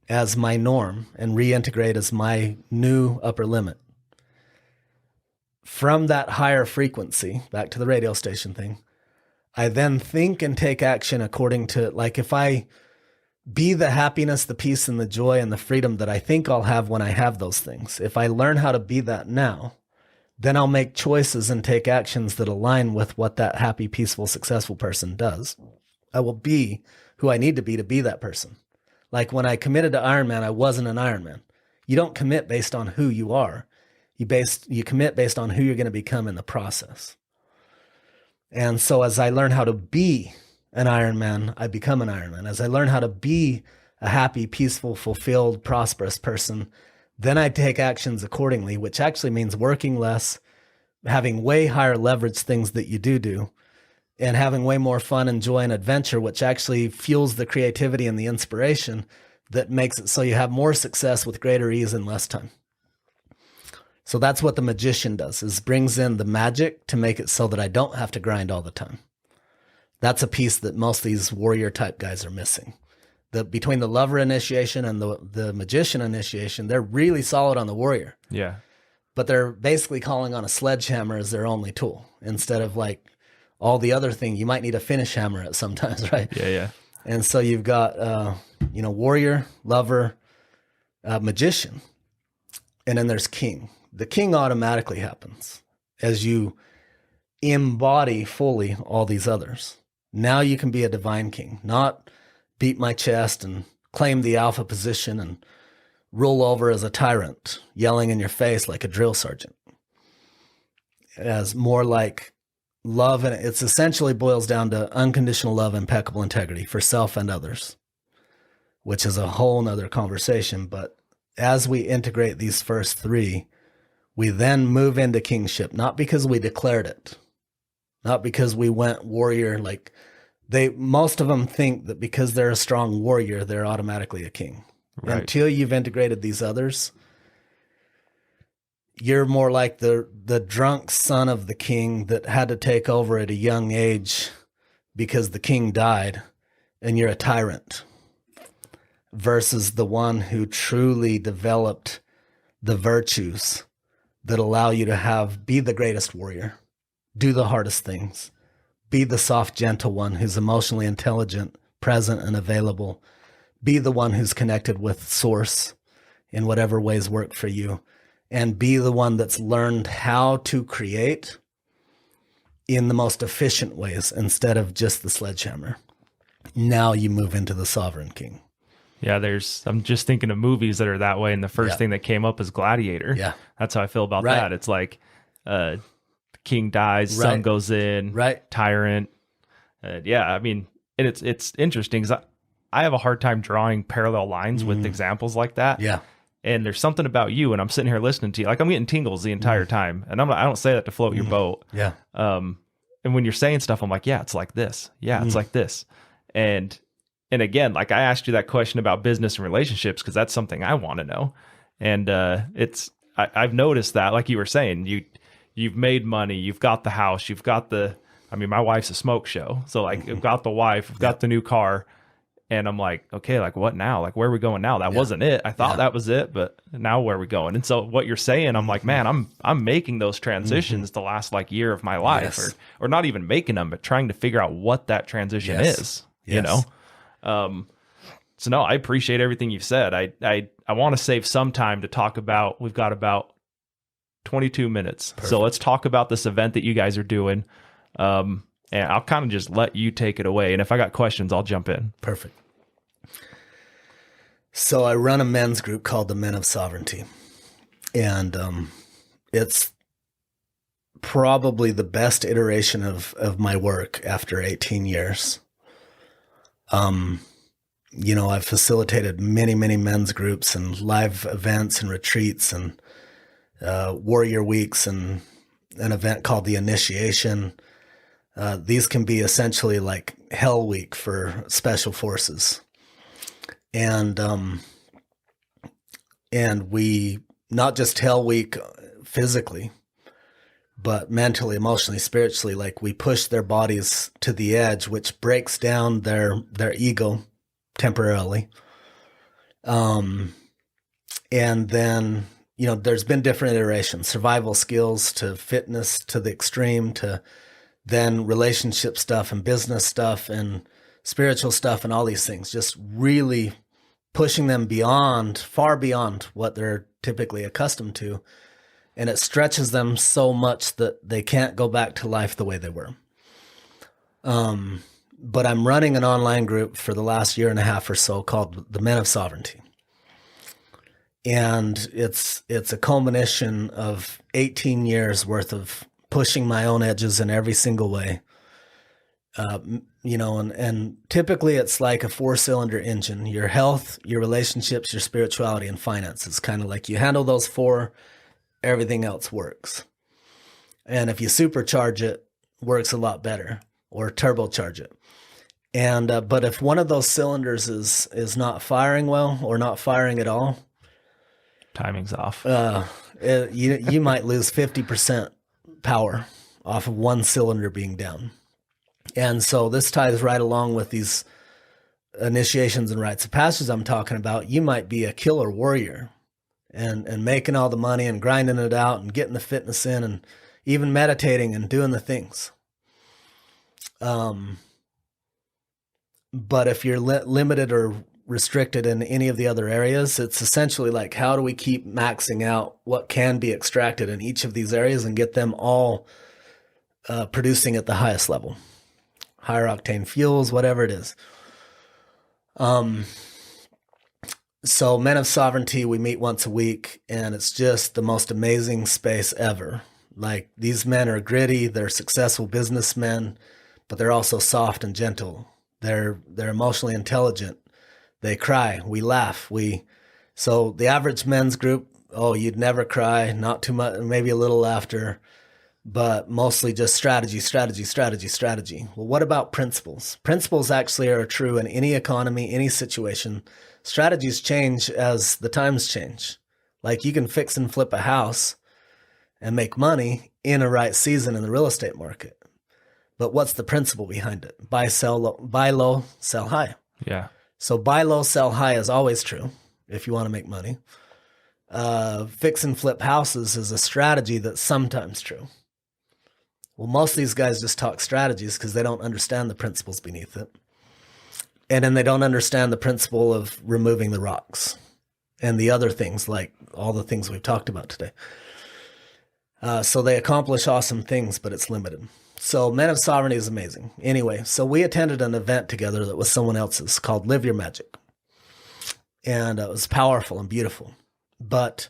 as my norm and reintegrate as my new upper limit, from that higher frequency, back to the radio station thing, I then think and take action according to, like, if I be the happiness, the peace, and the joy and the freedom that I think I'll have when I have those things, if I learn how to be that now, then I'll make choices and take actions that align with what that happy, peaceful, successful person does. I will be who I need to be that person. Like when I committed to Ironman, I wasn't an Ironman. You don't commit based on who you are. You commit based on who you're going to become in the process. And so as I learn how to be an Ironman, I become an Ironman. As I learn how to be a happy, peaceful, fulfilled, prosperous person, then I take actions accordingly, which actually means working less, having way higher leverage things that you do, and having way more fun and joy and adventure, which actually fuels the creativity and the inspiration that makes it so you have more success with greater ease and less time. So that's what the magician does, is brings in the magic to make it so that I don't have to grind all the time. That's a piece that most of these warrior type guys are missing. Between the lover initiation and the magician initiation, they're really solid on the warrior. Yeah. But they're basically calling on a sledgehammer as their only tool, instead of like all the other thing. You might need a finish hammer at sometimes, right? Yeah, yeah. And so you've got, warrior, lover, magician, and then there's king. The king automatically happens as you embody fully all these others. Now you can be a divine king, not beat my chest and claim the alpha position and roll over as a tyrant, yelling in your face like a drill sergeant. As more like love, and it's essentially boils down to unconditional love, impeccable integrity for self and others, which is a whole nother conversation. But as we integrate these first three, we then move into kingship, not because we declared it, not because we went warrior. Like most of them think that because they're a strong warrior, they're automatically a king. Right. Until you've integrated these others, you're more like the drunk son of the king that had to take over at a young age because the king died, and you're a tyrant, versus the one who truly developed the virtues that allow you to be the greatest warrior, do the hardest things, be the soft, gentle one who's emotionally intelligent, present, and available, be the one who's connected with source in whatever ways work for you, and be the one that's learned how to create in the most efficient ways instead of just the sledgehammer. Now you move into the sovereign king. Yeah, I'm just thinking of movies that are that way, and the first thing that came up is Gladiator. Yeah. That's how I feel about that. It's like king dies, son goes in, tyrant. I mean, and it's interesting because I have a hard time drawing parallel lines with examples like that. Yeah. And there's something about you, and I'm sitting here listening to you, like I'm getting tingles the entire time. And I don't say that to float your boat. Yeah. And when you're saying stuff, I'm like, yeah, it's like this. Yeah, it's like this. And again, like I asked you that question about business and relationships because that's something I want to know. And I've noticed that, like you were saying, you've made money, you've got the house, you've got my wife's a smoke show. So like I've got the wife, I've got the new car. And I'm like, okay, like what now? Like where are we going now? That wasn't it. I thought that was it, but now where are we going? And so what you're saying, I'm like, man, I'm making those transitions the last like year of my life, or not even making them, but trying to figure out what that transition is, you know? So no, I appreciate everything you've said. I want to save some time to talk about, we've got about 22 minutes. Perfect. So let's talk about this event that you guys are doing. And I'll kind of just let you take it away. And if I got questions, I'll jump in. Perfect. So I run a men's group called the Men of Sovereignty. And it's probably the best iteration of my work after 18 years. I've facilitated many, many men's groups and live events and retreats and warrior weeks and an event called the Initiation. These can be essentially like Hell Week for special forces. And we, not just Hell Week physically, but mentally, emotionally, spiritually, like we push their bodies to the edge, which breaks down their ego temporarily. And then, there's been different iterations, survival skills to fitness to the extreme to then relationship stuff and business stuff and spiritual stuff and all these things, just really pushing them far beyond what they're typically accustomed to. And it stretches them so much that they can't go back to life the way they were. But I'm running an online group for the last year and a half or so called the Men of Sovereignty. And it's a culmination of 18 years worth of pushing my own edges in every single way. And typically it's like a 4-cylinder engine, your health, your relationships, your spirituality, and finances. Kind of like you handle those 4, everything else works. And if you supercharge it, works a lot better, or turbocharge it. And, but if one of those cylinders is not firing well or not firing at all, timing's off. You might lose 50% power off of one cylinder being down. And so this ties right along with these initiations and rites of passage I'm talking about. You might be a killer warrior and making all the money and grinding it out and getting the fitness in and even meditating and doing the things. But if you're limited or restricted in any of the other areas, it's essentially like, how do we keep maxing out what can be extracted in each of these areas and get them all producing at the highest level, higher octane fuels, whatever it is. So Men of Sovereignty, we meet once a week, and it's just the most amazing space ever. Like, these men are gritty, they're successful businessmen, but they're also soft and gentle. They're emotionally intelligent. They cry, we laugh. So the average men's group, you'd never cry, not too much, maybe a little laughter, but mostly just strategy. Well, what about principles? Principles actually are true in any economy, any situation. Strategies change as the times change. Like, you can fix and flip a house and make money in a right season in the real estate market. But what's the principle behind it? Buy low, sell high. Yeah. So buy low, sell high is always true if you want to make money. Fix and flip houses is a strategy that's sometimes true. Well, most of these guys just talk strategies because they don't understand the principles beneath it. And then they don't understand the principle of removing the rocks and the other things, like all the things we've talked about today. So they accomplish awesome things, but it's limited. So Men of Sovereignty is amazing. Anyway, so we attended an event together that was someone else's called Live Your Magic. And it was powerful and beautiful. But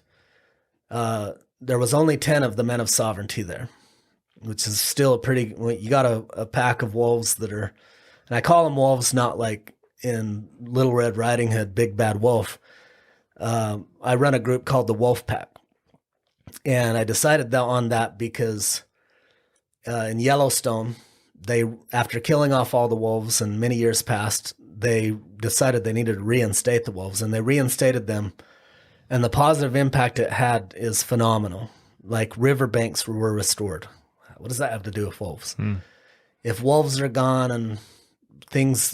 there was only 10 of the Men of Sovereignty there, which is still you got a pack of wolves that are, and I call them wolves, not like in Little Red Riding Hood, Big Bad Wolf. I run a group called the Wolf Pack. And I decided on that because in Yellowstone, after killing off all the wolves and many years passed, they decided they needed to reinstate the wolves, and they reinstated them. And the positive impact it had is phenomenal. Like riverbanks were restored. What does that have to do with wolves? If wolves are gone and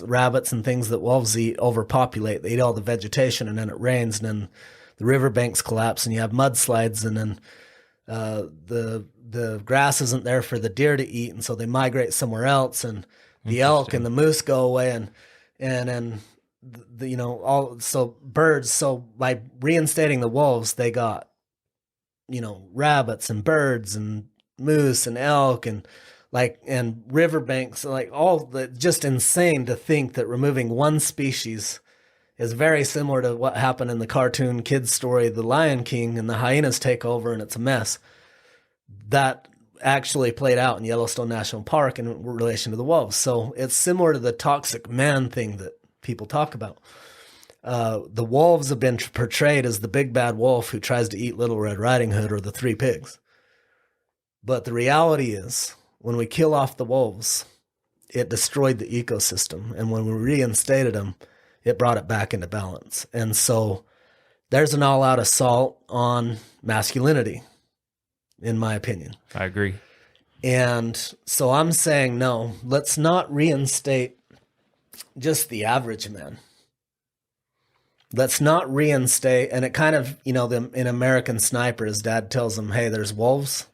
rabbits and things that wolves eat overpopulate, they eat all the vegetation, and then it rains, and then the riverbanks collapse, and you have mudslides, and then the grass isn't there for the deer to eat, and so they migrate somewhere else, and the elk and the moose go away, and then birds. So by reinstating the wolves, they got rabbits and birds and moose and elk and riverbanks, just insane to think that removing one species is very similar to what happened in the cartoon kids story, The Lion King, and the hyenas take over and it's a mess. That actually played out in Yellowstone National Park in relation to the wolves. So it's similar to the toxic man thing that people talk about. The wolves have been portrayed as the big bad wolf who tries to eat Little Red Riding Hood or the Three Pigs. But the reality is, when we kill off the wolves, it destroyed the ecosystem. And when we reinstated them, it brought it back into balance. And so there's an all-out assault on masculinity, in my opinion. I agree. And so I'm saying, no, let's not reinstate just the average man. Let's not reinstate, and it kind of, in American Sniper, his dad tells him, hey, there's wolves,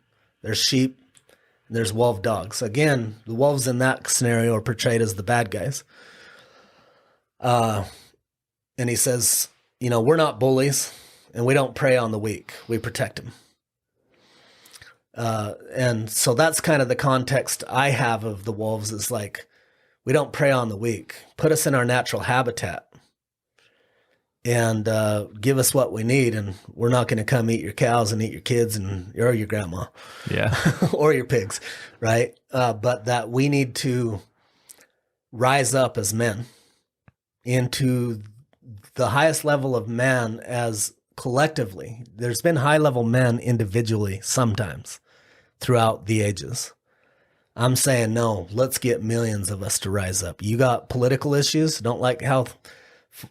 there's sheep, and there's wolf dogs. Again, the wolves in that scenario are portrayed as the bad guys. And he says, we're not bullies, and we don't prey on the weak. We protect them. And so that's kind of the context I have of the wolves, is like, we don't prey on the weak. Put us in our natural habitat and give us what we need, and we're not going to come eat your cows and eat your kids or your grandma. Yeah. Or your pigs, right? But that we need to rise up as men into the highest level of man as collectively. There's been high-level men individually sometimes throughout the ages. I'm saying, no, let's get millions of us to rise up. You got political issues, don't like how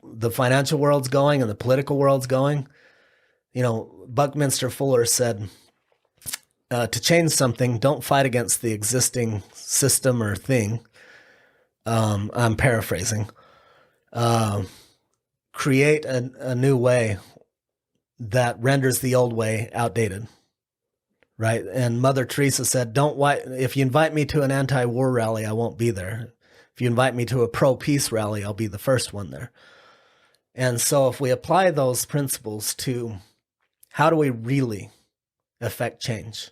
the financial world's going and the political world's going. Buckminster Fuller said, to change something, don't fight against the existing system or thing. I'm paraphrasing. Create a new way that renders the old way outdated. Right. And Mother Teresa said, if you invite me to an anti-war rally, I won't be there. If you invite me to a pro-peace rally, I'll be the first one there. And so if we apply those principles to how do we really affect change?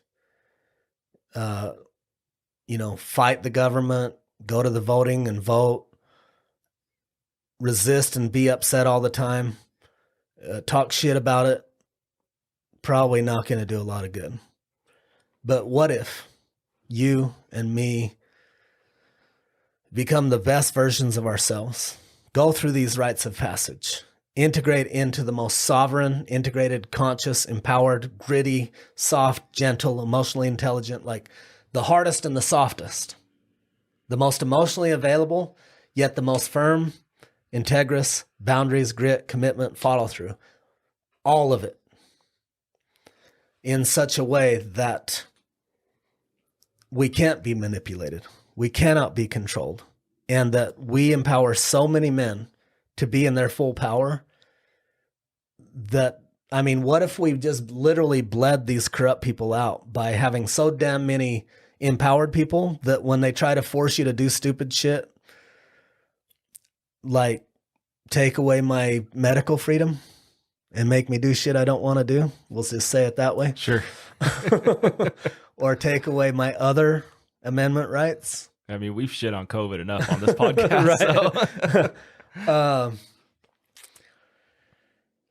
Fight the government, go to the voting and vote, resist and be upset all the time, talk shit about it, probably not going to do a lot of good. But what if you and me become the best versions of ourselves, go through these rites of passage, integrate into the most sovereign, integrated, conscious, empowered, gritty, soft, gentle, emotionally intelligent, like the hardest and the softest, the most emotionally available, yet the most firm, integrous, boundaries, grit, commitment, follow through, all of it in such a way that we can't be manipulated. We cannot be controlled. And that we empower so many men to be in their full power what if we just literally bled these corrupt people out by having so damn many empowered people that when they try to force you to do stupid shit, like take away my medical freedom and make me do shit I don't want to do. We'll just say it that way. Sure. Or take away my other amendment rights. I mean, we've shit on COVID enough on this podcast. So.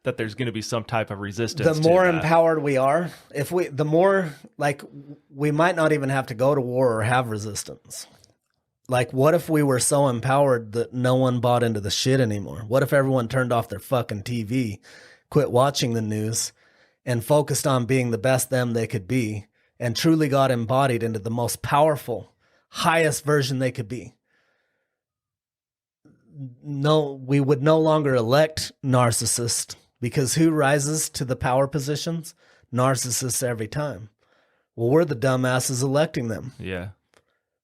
That there's going to be some type of resistance. The more empowered we are, the more we might not even have to go to war or have resistance. Like, what if we were so empowered that no one bought into the shit anymore? What if everyone turned off their fucking TV quit watching the news, and focused on being the best them they could be, and truly got embodied into the most powerful, highest version they could be. No, we would no longer elect narcissists, because who rises to the power positions? Narcissists every time. Well, we're the dumbasses electing them. Yeah.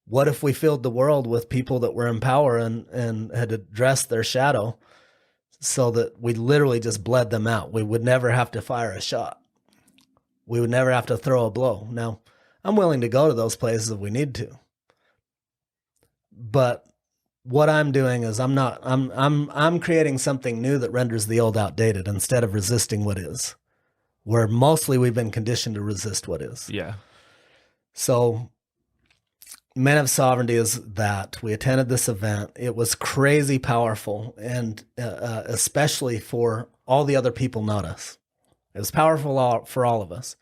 What if we filled the world with people that were in power and had addressed their shadow so that we literally just bled them out? We would never have to fire a shot. We would never have to throw a blow. Now, I'm willing to go to those places if we need to. But what I'm doing is I'm creating something new that renders the old outdated instead of resisting what is. Where mostly we've been conditioned to resist what is. Yeah. So Men of Sovereignty is that. We attended this event. It was crazy powerful, and especially for all the other people, not us. It was powerful for all of us.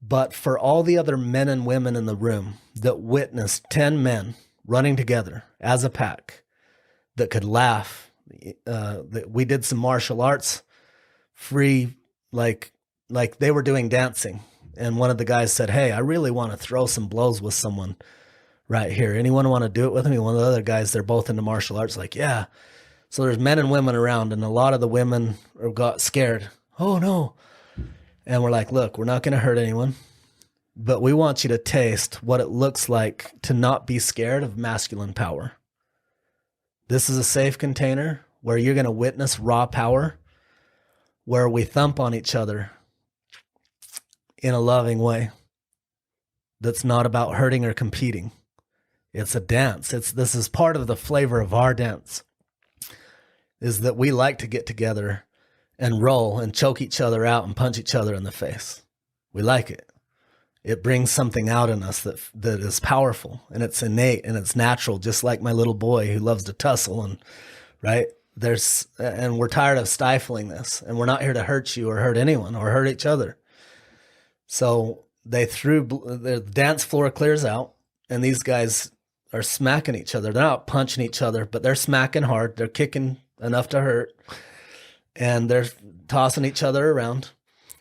But for all the other men and women in the room that witnessed 10 men running together as a pack that could laugh, that we did some martial arts free, like they were doing dancing. And one of the guys said, "Hey, I really want to throw some blows with someone right here. Anyone want to do it with me?" One of the other guys, they're both into martial arts, like, yeah. So there's men and women around, and a lot of the women got scared. Oh, no. And we're like, look, we're not going to hurt anyone, but we want you to taste what it looks like to not be scared of masculine power. This is a safe container where you're going to witness raw power, where we thump on each other in a loving way that's not about hurting or competing. It's a dance. This is part of the flavor of our dance, is that we like to get together and roll and choke each other out and punch each other in the face. We like it. It brings something out in us that is powerful, and it's innate and it's natural, just like my little boy who loves to tussle, and right? And we're tired of stifling this, and we're not here to hurt you or hurt anyone or hurt each other. So the dance floor clears out, and these guys are smacking each other. They're not punching each other, but they're smacking hard. They're kicking enough to hurt, and they're tossing each other around.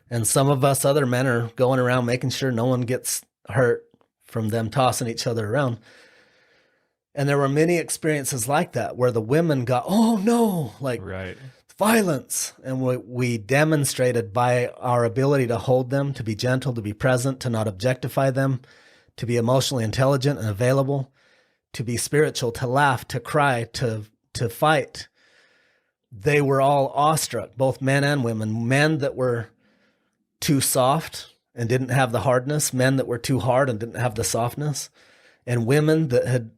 And some of us other men are going around making sure no one gets hurt from them tossing each other around. And there were many experiences like that where the women got, oh no, like right. Violence. And we demonstrated by our ability to hold them, to be gentle, to be present, to not objectify them, to be emotionally intelligent and available, to be spiritual, to laugh, to cry, to fight. They were all awestruck, both men and women, men that were too soft and didn't have the hardness, men that were too hard and didn't have the softness, and women that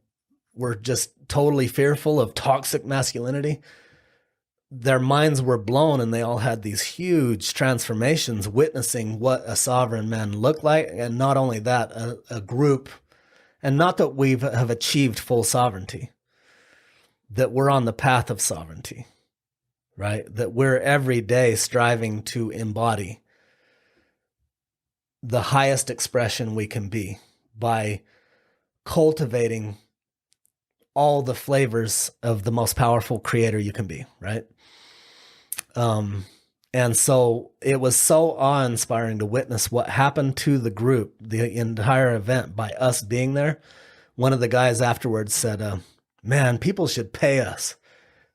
were just totally fearful of toxic masculinity. Their minds were blown, and they all had these huge transformations witnessing what a sovereign man looked like. And not only that, a group, and not that we have achieved full sovereignty, that we're on the path of sovereignty, right? That we're every day striving to embody the highest expression we can be by cultivating all the flavors of the most powerful creator you can be, right? And so it was so awe-inspiring to witness what happened to the group, the entire event, by us being there. One of the guys afterwards said, man, people should pay us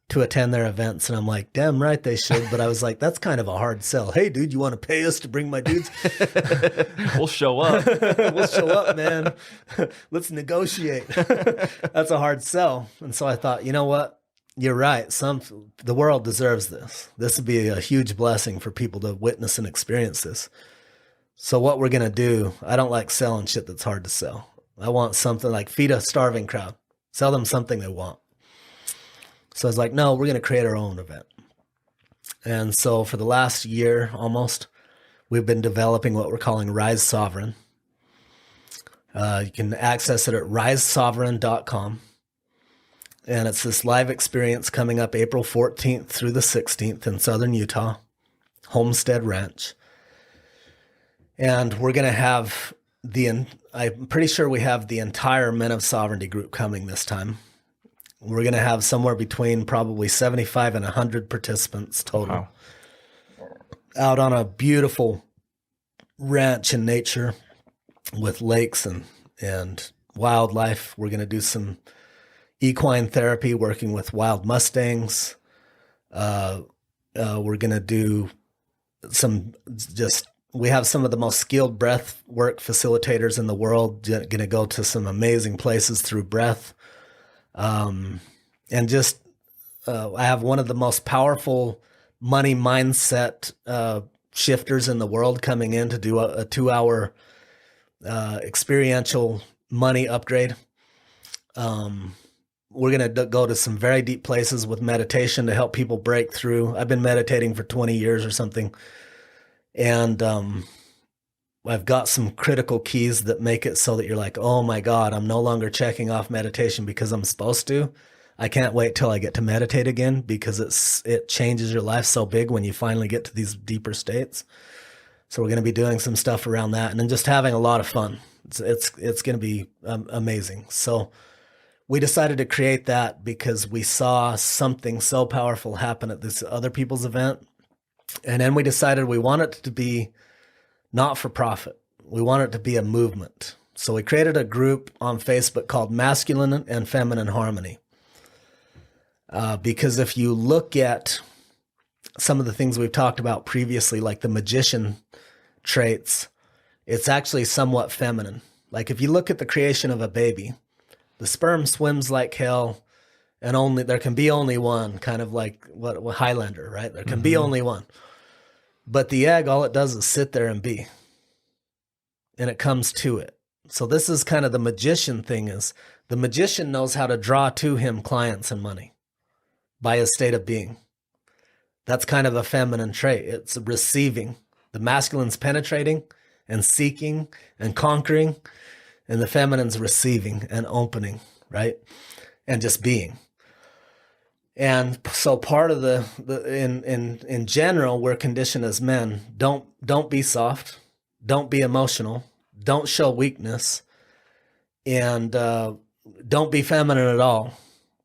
to attend their events. And I'm like, damn right they should. But I was like, that's kind of a hard sell. Hey, dude, you want to pay us to bring my dudes? We'll show up. We'll show up, man. Let's negotiate. That's a hard sell. And so I thought, you know what? You're right. The world deserves this. This would be a huge blessing for people to witness and experience this. So what we're going to do, I don't like selling shit that's hard to sell. I want something like feed a starving crowd. Sell them something they want. So I was like, no, we're going to create our own event. And so for the last year almost, we've been developing what we're calling Rise Sovereign. You can access it at risesovereign.com. And it's this live experience coming up April 14th through the 16th in southern Utah, Homestead Ranch. And we're going to have I'm pretty sure we have the entire Men of Sovereignty group coming this time. We're going to have somewhere between probably 75 and 100 participants total. out on a beautiful ranch in nature with lakes and wildlife. We're going to do some equine therapy, working with wild Mustangs. We're going to do we have some of the most skilled breath work facilitators in the world, going to go to some amazing places through breath. I have one of the most powerful money mindset shifters in the world coming in to do a 2-hour experiential money upgrade. We're going to go to some very deep places with meditation to help people break through. I've been meditating for 20 years or something. And I've got some critical keys that make it so that you're like, oh my God, I'm no longer checking off meditation because I'm supposed to. I can't wait till I get to meditate again, because it changes your life so big when you finally get to these deeper states. So we're going to be doing some stuff around that, and then just having a lot of fun. It's going to be amazing. So we decided to create that because we saw something so powerful happen at this other people's event. And then we decided we want it to be not for profit. We want it to be a movement. So we created a group on Facebook called Masculine and Feminine Harmony. Because if you look at some of the things we've talked about previously, like the magician traits, it's actually somewhat feminine. Like if you look at the creation of a baby, the sperm swims like hell, and there can be only one, kind of like what Highlander, right? There can be only one. But the egg, all it does is sit there and be. And it comes to it. So this is kind of the magician thing, is the magician knows how to draw to him clients and money by his state of being. That's kind of a feminine trait. It's receiving. The masculine's penetrating and seeking and conquering, and the feminine's receiving and opening, right? And just being. And so part of in general, we're conditioned as men, don't be soft, don't be emotional, don't show weakness, and don't be feminine at all,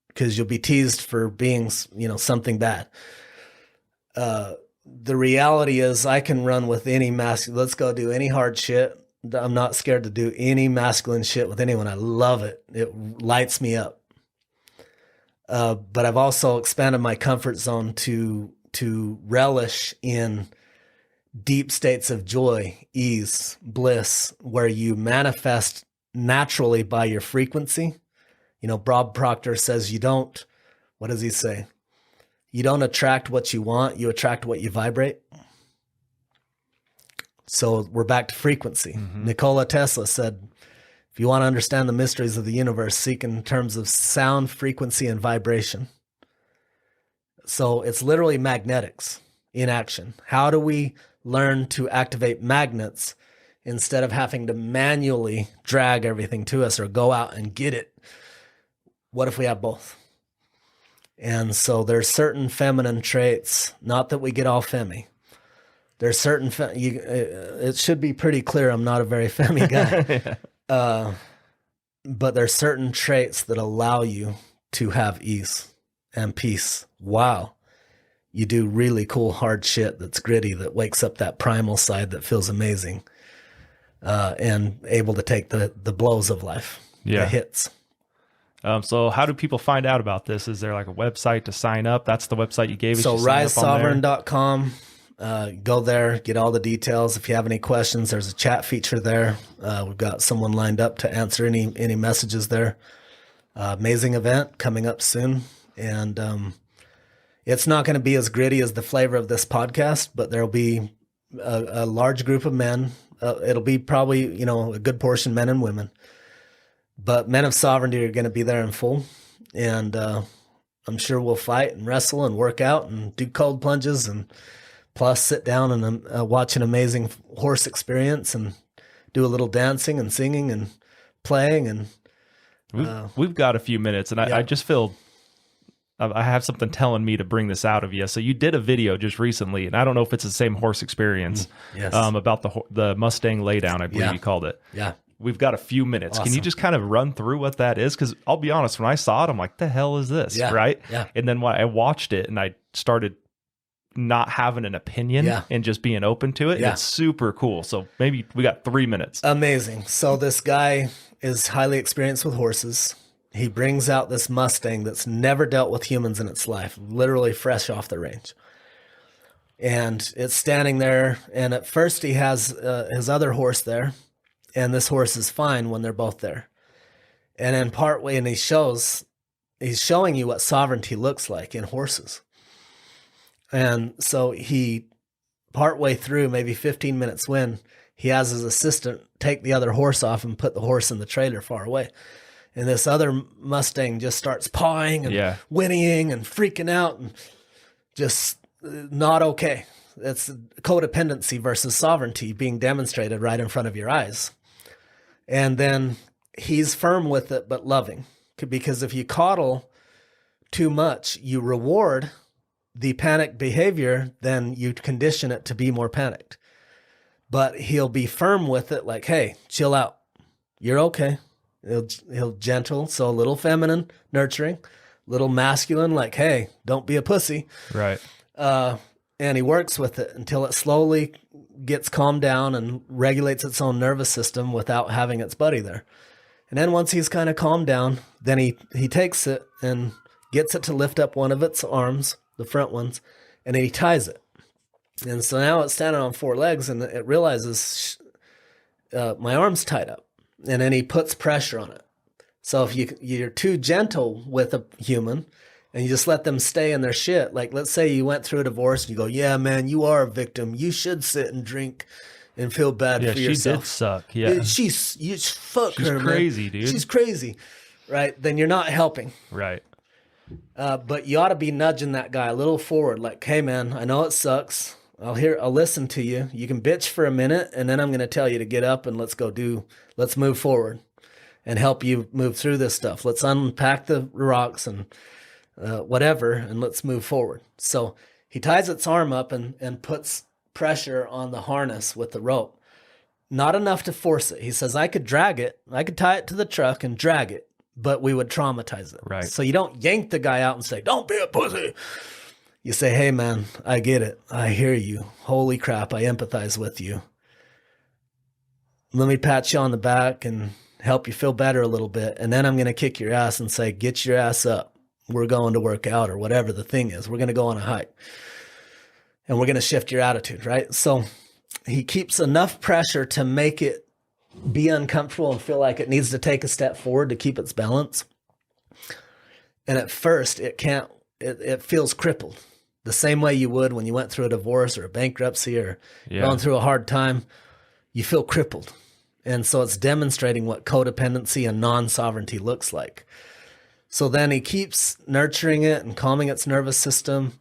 because you'll be teased for being, something bad. The reality is I can run with any masculine. Let's go do any hard shit. I'm not scared to do any masculine shit with anyone. I love it. It lights me up. But I've also expanded my comfort zone to relish in deep states of joy, ease, bliss, where you manifest naturally by your frequency. Bob Proctor says what does he say? You don't attract what you want, you attract what you vibrate. So we're back to frequency. Mm-hmm. Nikola Tesla said, if you want to understand the mysteries of the universe, seek in terms of sound, frequency, and vibration. So it's literally magnetics in action. How do we learn to activate magnets instead of having to manually drag everything to us or go out and get it? What if we have both? And so there's certain feminine traits, not that we get all femmy. There's certain, it should be pretty clear I'm not a very femmy guy. Yeah. But there's certain traits that allow you to have ease and peace. Wow. You do really cool, hard shit that's gritty, that wakes up that primal side that feels amazing, and able to take the blows of life, the hits. So how do people find out about this? Is there like a website to sign up? That's the website you gave us. So risesovereign.com. Go there, get all the details. If you have any questions, there's a chat feature there. We've got someone lined up to answer any messages there. Amazing event coming up soon. And it's not going to be as gritty as the flavor of this podcast, but there'll be a large group of men. It'll be probably, a good portion men and women. But men of sovereignty are going to be there in full. And I'm sure we'll fight and wrestle and work out and do cold plunges, and plus sit down and watch an amazing horse experience and do a little dancing and singing and playing. And we've got a few minutes, and I just feel I have something telling me to bring this out of you. So you did a video just recently, and I don't know if it's the same horse experience, about the Mustang laydown, I believe you called it. Yeah. We've got a few minutes. Awesome. Can you just kind of run through what that is? Because I'll be honest, when I saw it, I'm like, the hell is this? Yeah. Right? Yeah. And then when I watched it and I started not having an opinion and just being open to it. Yeah. It's super cool. So maybe we got 3 minutes. Amazing. So this guy is highly experienced with horses. He brings out this Mustang that's never dealt with humans in its life, literally fresh off the range. And it's standing there. And at first he has his other horse there. And this horse is fine when they're both there. And then partway, and he's showing you what sovereignty looks like in horses. And so he, partway through, maybe 15 minutes in, he has his assistant take the other horse off and put the horse in the trailer far away. And this other Mustang just starts pawing and whinnying and freaking out and just not okay. It's codependency versus sovereignty being demonstrated right in front of your eyes. And then he's firm with it, but loving. Because if you coddle too much, you reward the panic behavior, then you condition it to be more panicked. But he'll be firm with it, like, hey, chill out. You're okay. He'll gentle, so a little feminine, nurturing, little masculine, like, hey, don't be a pussy. Right. And he works with it until it slowly gets calmed down and regulates its own nervous system without having its buddy there. And then once he's kind of calmed down, then he takes it and gets it to lift up one of its arms, the front ones, and he ties it. And so now it's standing on 4 legs, and it realizes my arm's tied up. And then he puts pressure on it. So if you're too gentle with a human and you just let them stay in their shit, like let's say you went through a divorce and you go, yeah, man, you are a victim. You should sit and drink and feel bad for yourself. She did suck. Yeah. She's crazy, man. Dude. She's crazy. Right. Then you're not helping. Right. But you ought to be nudging that guy a little forward. Like, hey man, I know it sucks. I'll listen to you. You can bitch for a minute, and then I'm going to tell you to get up and let's move forward and help you move through this stuff. Let's unpack the rocks and whatever, and let's move forward. So he ties its arm up and puts pressure on the harness with the rope. Not enough to force it. He says, I could drag it. I could tie it to the truck and drag it, but we would traumatize it. Right. So you don't yank the guy out and say, don't be a pussy. You say, hey, man, I get it. I hear you. Holy crap, I empathize with you. Let me pat you on the back and help you feel better a little bit. And then I'm going to kick your ass and say, get your ass up. We're going to work out or whatever the thing is. We're going to go on a hike. And we're going to shift your attitude, right? So he keeps enough pressure to make it be uncomfortable and feel like it needs to take a step forward to keep its balance. And at first, it feels crippled. The same way you would when you went through a divorce or a bankruptcy or going through a hard time, you feel crippled. And so it's demonstrating what codependency and non-sovereignty looks like. So then he keeps nurturing it and calming its nervous system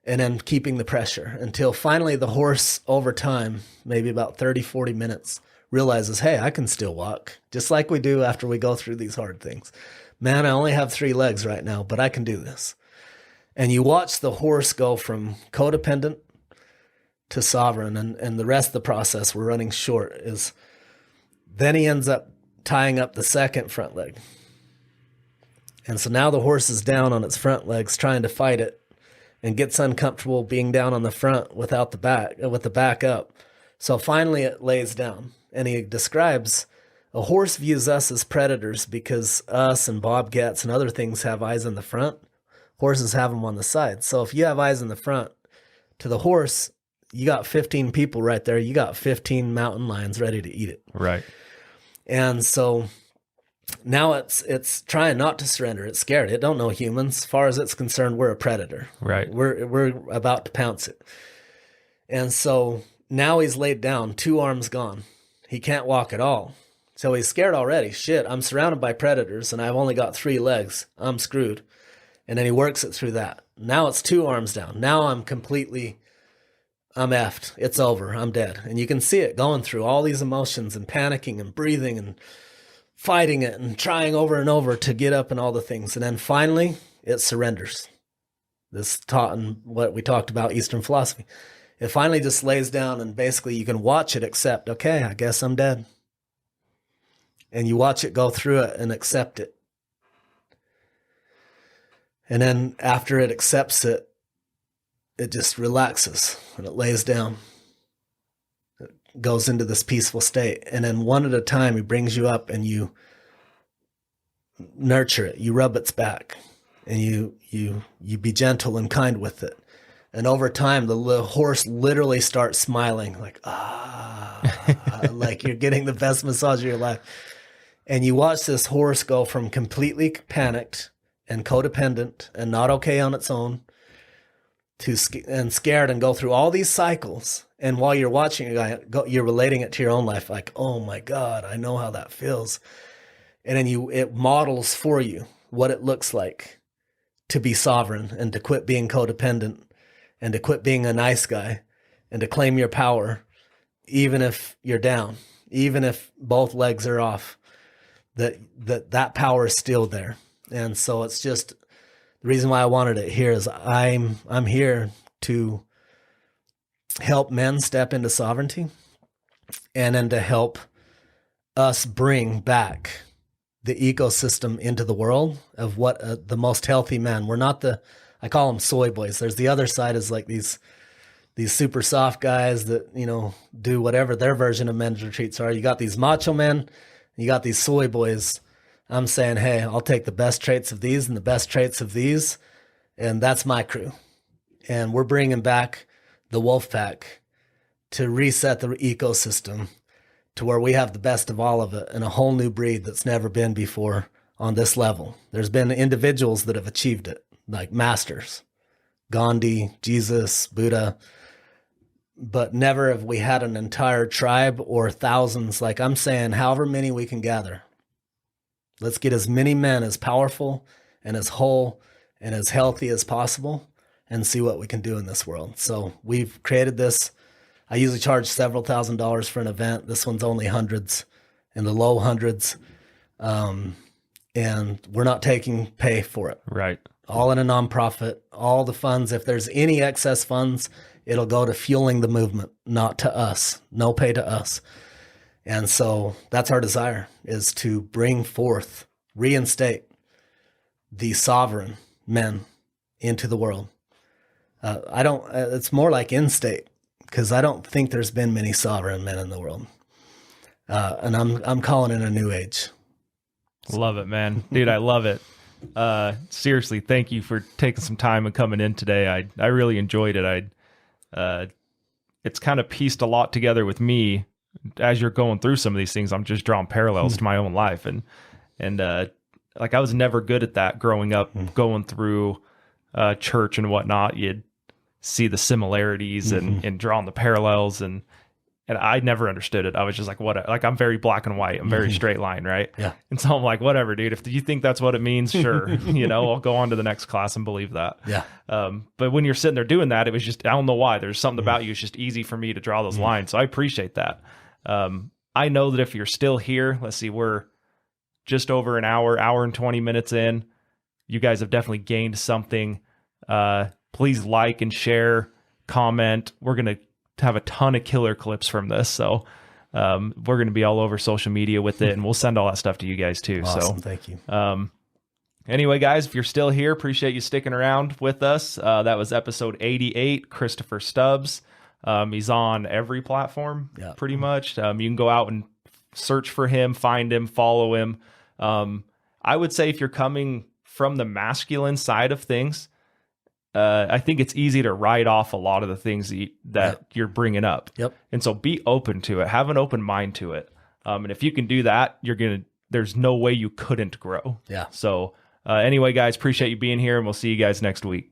and then keeping the pressure until finally the horse over time, maybe about 30, 40 minutes, realizes, hey, I can still walk, just like we do after we go through these hard things. Man, I only have 3 legs right now, but I can do this. And you watch the horse go from codependent to sovereign, and the rest of the process, we're running short, is then he ends up tying up the second front leg. And so now the horse is down on its front legs trying to fight it and gets uncomfortable being down on the front without the back, with the back up. So finally it lays down. And he describes a horse views us as predators because us and bobcats and other things have eyes in the front. Horses have them on the side. So if you have eyes in the front, to the horse, you got 15 people right there. You got 15 mountain lions ready to eat it. Right. And so now it's trying not to surrender. It's scared. It don't know humans. As far as it's concerned, we're a predator. Right. We're about to pounce it. And so now he's laid down, 2 arms gone. He can't walk at all. So he's scared already. Shit, I'm surrounded by predators and I've only got 3 legs. I'm screwed. And then he works it through that. Now it's 2 arms down. Now I'm effed. It's over. I'm dead. And you can see it going through all these emotions and panicking and breathing and fighting it and trying over and over to get up and all the things. And then finally it surrenders. This taught in what we talked about, Eastern philosophy. It finally just lays down and basically you can watch it accept, okay, I guess I'm dead. And you watch it go through it and accept it. And then after it accepts it, it just relaxes and it lays down. It goes into this peaceful state. And then one at a time, he brings you up and you nurture it. You rub its back and you be gentle and kind with it. And over time, the horse literally starts smiling like, like you're getting the best massage of your life. And you watch this horse go from completely panicked and codependent and not okay on its own to scared and go through all these cycles. And while you're watching it, you're relating it to your own life. Like, oh my God, I know how that feels. And then it models for you what it looks like to be sovereign and to quit being codependent and to quit being a nice guy and to claim your power, even if you're down, even if both legs are off, that power is still there. And so it's just the reason why I wanted it here is I'm here to help men step into sovereignty and then to help us bring back the ecosystem into the world of what the most healthy men. We're not I call them soy boys. There's the other side is like these super soft guys that, do whatever their version of men's retreats are. You got these macho men, you got these soy boys. I'm saying, hey, I'll take the best traits of these and the best traits of these. And that's my crew. And we're bringing back the wolf pack to reset the ecosystem to where we have the best of all of it and a whole new breed that's never been before on this level. There's been individuals that have achieved it, like masters, Gandhi, Jesus, Buddha, but never have we had an entire tribe or thousands. Like I'm saying, however many we can gather. Let's get as many men as powerful and as whole and as healthy as possible and see what we can do in this world. So we've created this. I usually charge several $1,000s for an event. This one's only hundreds, in the low hundreds. And we're not taking pay for it. Right. All in a nonprofit, all the funds. If there's any excess funds, it'll go to fueling the movement, not to us. No pay to us. And so that's our desire, is to bring forth, reinstate the sovereign men into the world. It's more like in-state, because I don't think there's been many sovereign men in the world. And I'm calling it a new age. Love it, man. Dude, I love it. Seriously, thank you for taking some time and coming in today. I really enjoyed it. It's kind of pieced a lot together with me. As you're going through some of these things, I'm just drawing parallels to my own life. And like I was never good at that growing up, going through church and whatnot. You'd see the similarities and drawing the parallels. And I never understood it. I was just like, like I'm very black and white. I'm very straight line. Right. Yeah. And so I'm like, whatever, dude, if you think that's what it means, sure. I'll go on to the next class and believe that. Yeah. But when you're sitting there doing that, it was just, I don't know why, there's something about you. It's just easy for me to draw those lines. So I appreciate that. I know that if you're still here, let's see, we're just over an hour and 20 minutes in. You guys have definitely gained something. Please like and share, comment. We're going to have a ton of killer clips from this. So we're going to be all over social media with it, and we'll send all that stuff to you guys too. Awesome. So Thank you. Anyway, guys, if you're still here, appreciate you sticking around with us. That was episode 88, Christopher Stubbs. He's on every platform, pretty much. You can go out and search for him, find him, follow him. I would say if you're coming from the masculine side of things, I think it's easy to write off a lot of the things that you're bringing up. Yep. And so be open to it. Have an open mind to it. And if you can do that, there's no way you couldn't grow. Yeah. So anyway, guys, appreciate you being here, and we'll see you guys next week.